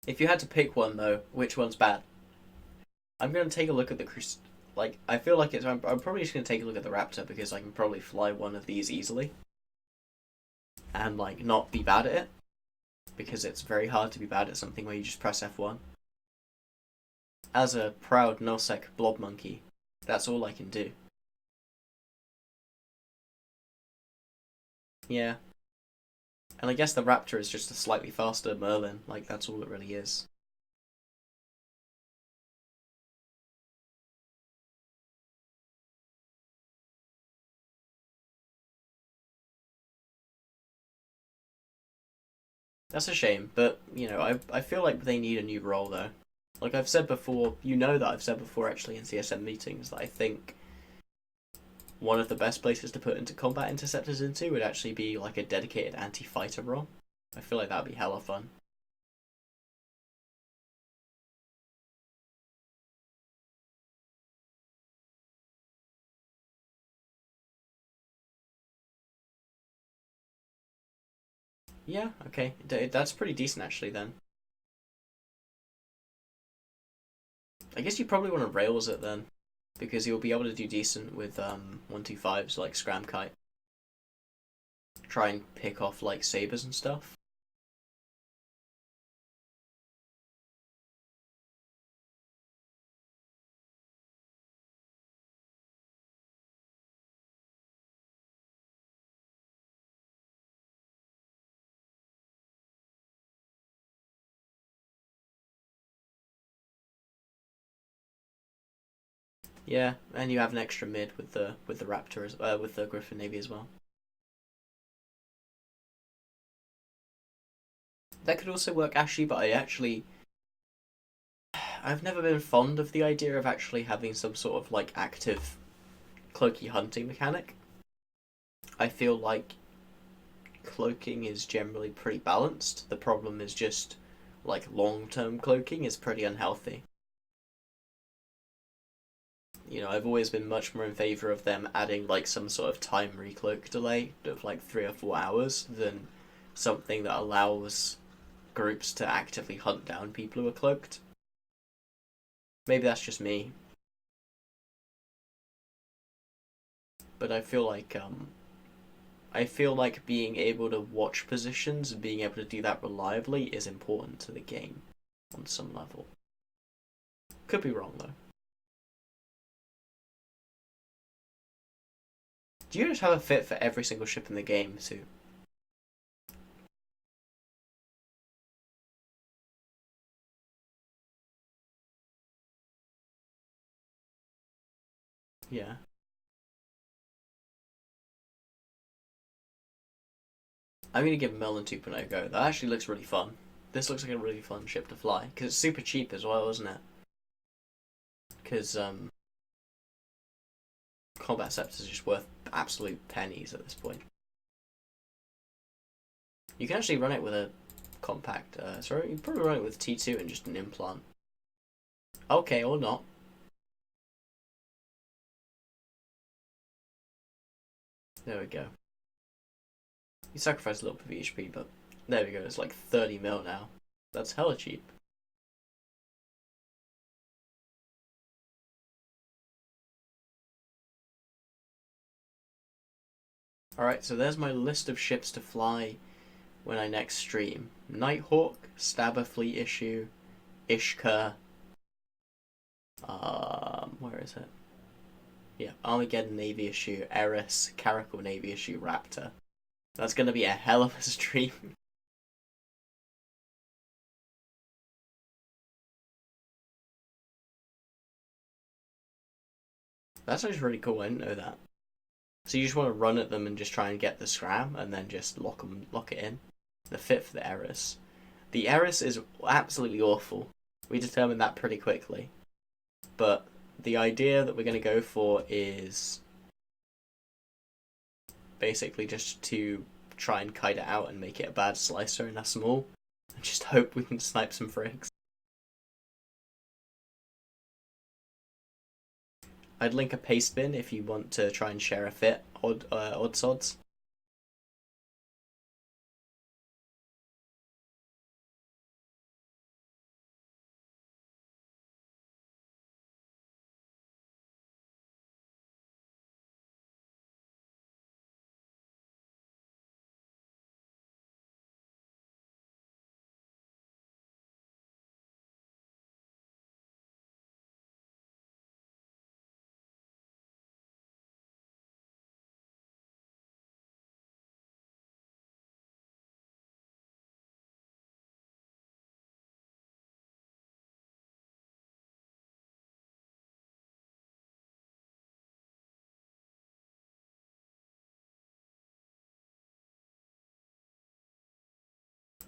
A: If you had to pick one though, which one's bad? I'm gonna take a look at the like I feel like it's. I'm probably just gonna take a look at the Raptor because I can probably fly one of these easily, and like not be bad at it because it's very hard to be bad at something where you just press F1. As a proud Nosec blob monkey, that's all I can do. Yeah. And I guess the Raptor is just a slightly faster Merlin, like that's all it really is. That's a shame, but you know, I feel like they need a new role though. Like I've said before, you know that I've said before actually in CSM meetings that I think one of the best places to put into combat interceptors into would actually be like a dedicated anti-fighter role. I feel like that'd be hella fun. Yeah, okay, that's pretty decent actually. Then I guess you probably want to rails it then, because you'll be able to do decent with 125s like Scram Kite. Try and pick off like sabers and stuff. Yeah, and you have an extra mid with the Raptor with the Griffin Navy as well. That could also work actually, but I've never been fond of the idea of actually having some sort of like active cloaky hunting mechanic. I feel like cloaking is generally pretty balanced. The problem is just like long term cloaking is pretty unhealthy. You know, I've always been much more in favor of them adding like some sort of time recloak delay of like 3 or 4 hours than something that allows groups to actively hunt down people who are cloaked. Maybe that's just me, but I feel like being able to watch positions and being able to do that reliably is important to the game on some level. Could be wrong though. Do you just have a fit for every single ship in the game too? Yeah. I'm gonna give Merlin 2.0 a go. That actually looks really fun. This looks like a really fun ship to fly because it's super cheap as well, isn't it? Because combat scepters are just worth absolute pennies at this point. You can actually run it with a compact. Sorry, you can probably run it with T2 and just an implant. Okay, or not. There we go. You sacrifice a little bit of HP, but there we go. It's like 30 mil now. That's hella cheap. Alright, so there's my list of ships to fly when I next stream. Nighthawk, Stabber Fleet issue, Ishka, where is it? Yeah, Armageddon Navy issue, Eris, Caracal Navy issue, Raptor. That's gonna be a hell of a stream. That's actually really cool, I didn't know that. So you just want to run at them and just try and get the scram, and then just lock it in. The fit for the Eris. The Eris is absolutely awful. We determined that pretty quickly. But the idea that we're going to go for is basically just to try and kite it out and make it a bad slicer in a small, and just hope we can snipe some frigs. I'd link a paste bin if you want to try and share a fit, odds.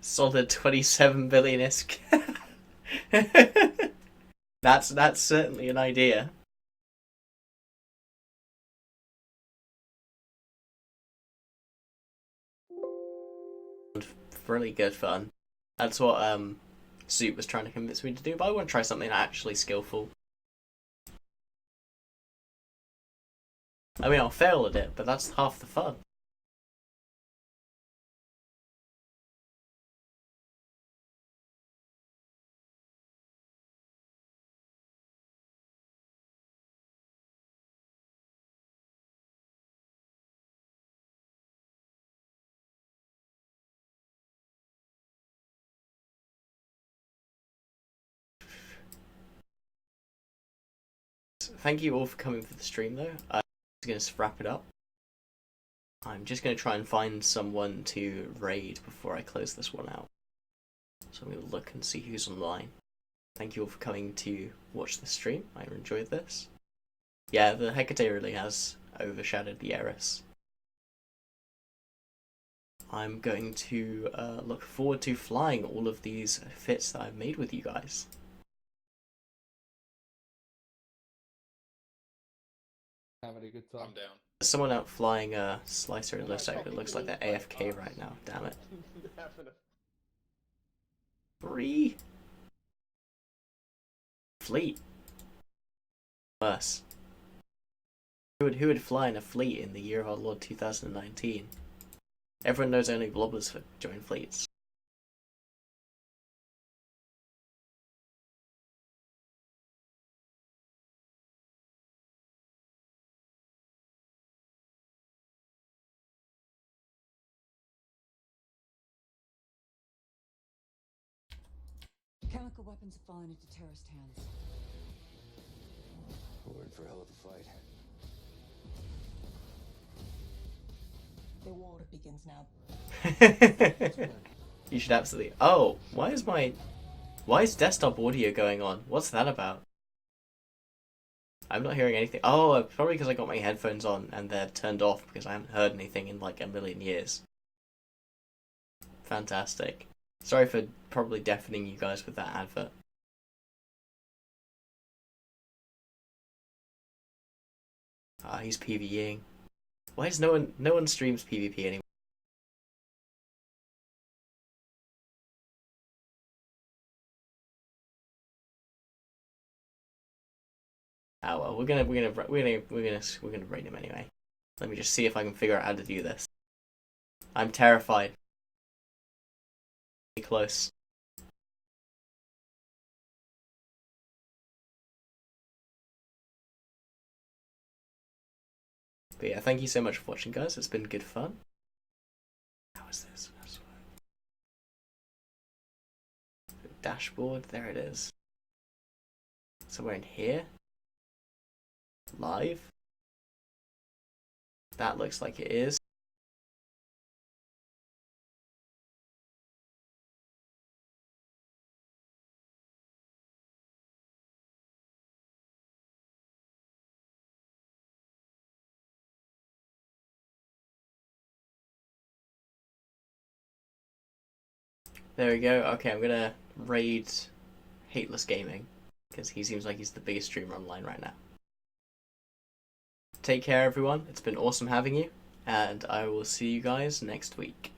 A: Solid 27 billion ISK. That's certainly an idea. Really good fun. That's what Soup was trying to convince me to do, but I want to try something actually skillful. I mean, I'll fail at it, but that's half the fun. Thank you all for coming for the stream, though. I'm just going to wrap it up. I'm just going to try and find someone to raid before I close this one out. So I'm going to look and see who's online. Thank you all for coming to watch the stream. I enjoyed this. Yeah, the Hecate really has overshadowed the Eris. I'm going to look forward to flying all of these fits that I've made with you guys.
B: Having a good time.
C: I'm down.
A: There's someone out flying a slicer. It looks like they're AFK right now. Damn it. 3 fleet. Worse. Who would fly in a fleet in the year of our Lord 2019? Everyone knows only blobbers join fleets.
D: Chemical weapons have fallen into terrorist hands.
E: We're in for a hell of a fight.
D: The war begins now.
A: You should absolutely. Oh, why is desktop audio going on? What's that about? I'm not hearing anything. Oh, probably because I got my headphones on and they're turned off because I haven't heard anything in like a million years. Fantastic. Sorry for probably deafening you guys with that advert. He's PvEing. Why is no one streams PvP anymore? Oh well, we're gonna raid him anyway. Let me just see if I can figure out how to do this. I'm terrified. Be close. But yeah, thank you so much for watching, guys. It's been good fun. How is this? Dashboard, there it is. Somewhere in here. Live. That looks like it is. There we go. Okay, I'm gonna raid Hateless Gaming because he seems like he's the biggest streamer online right now. Take care, everyone. It's been awesome having you, and I will see you guys next week.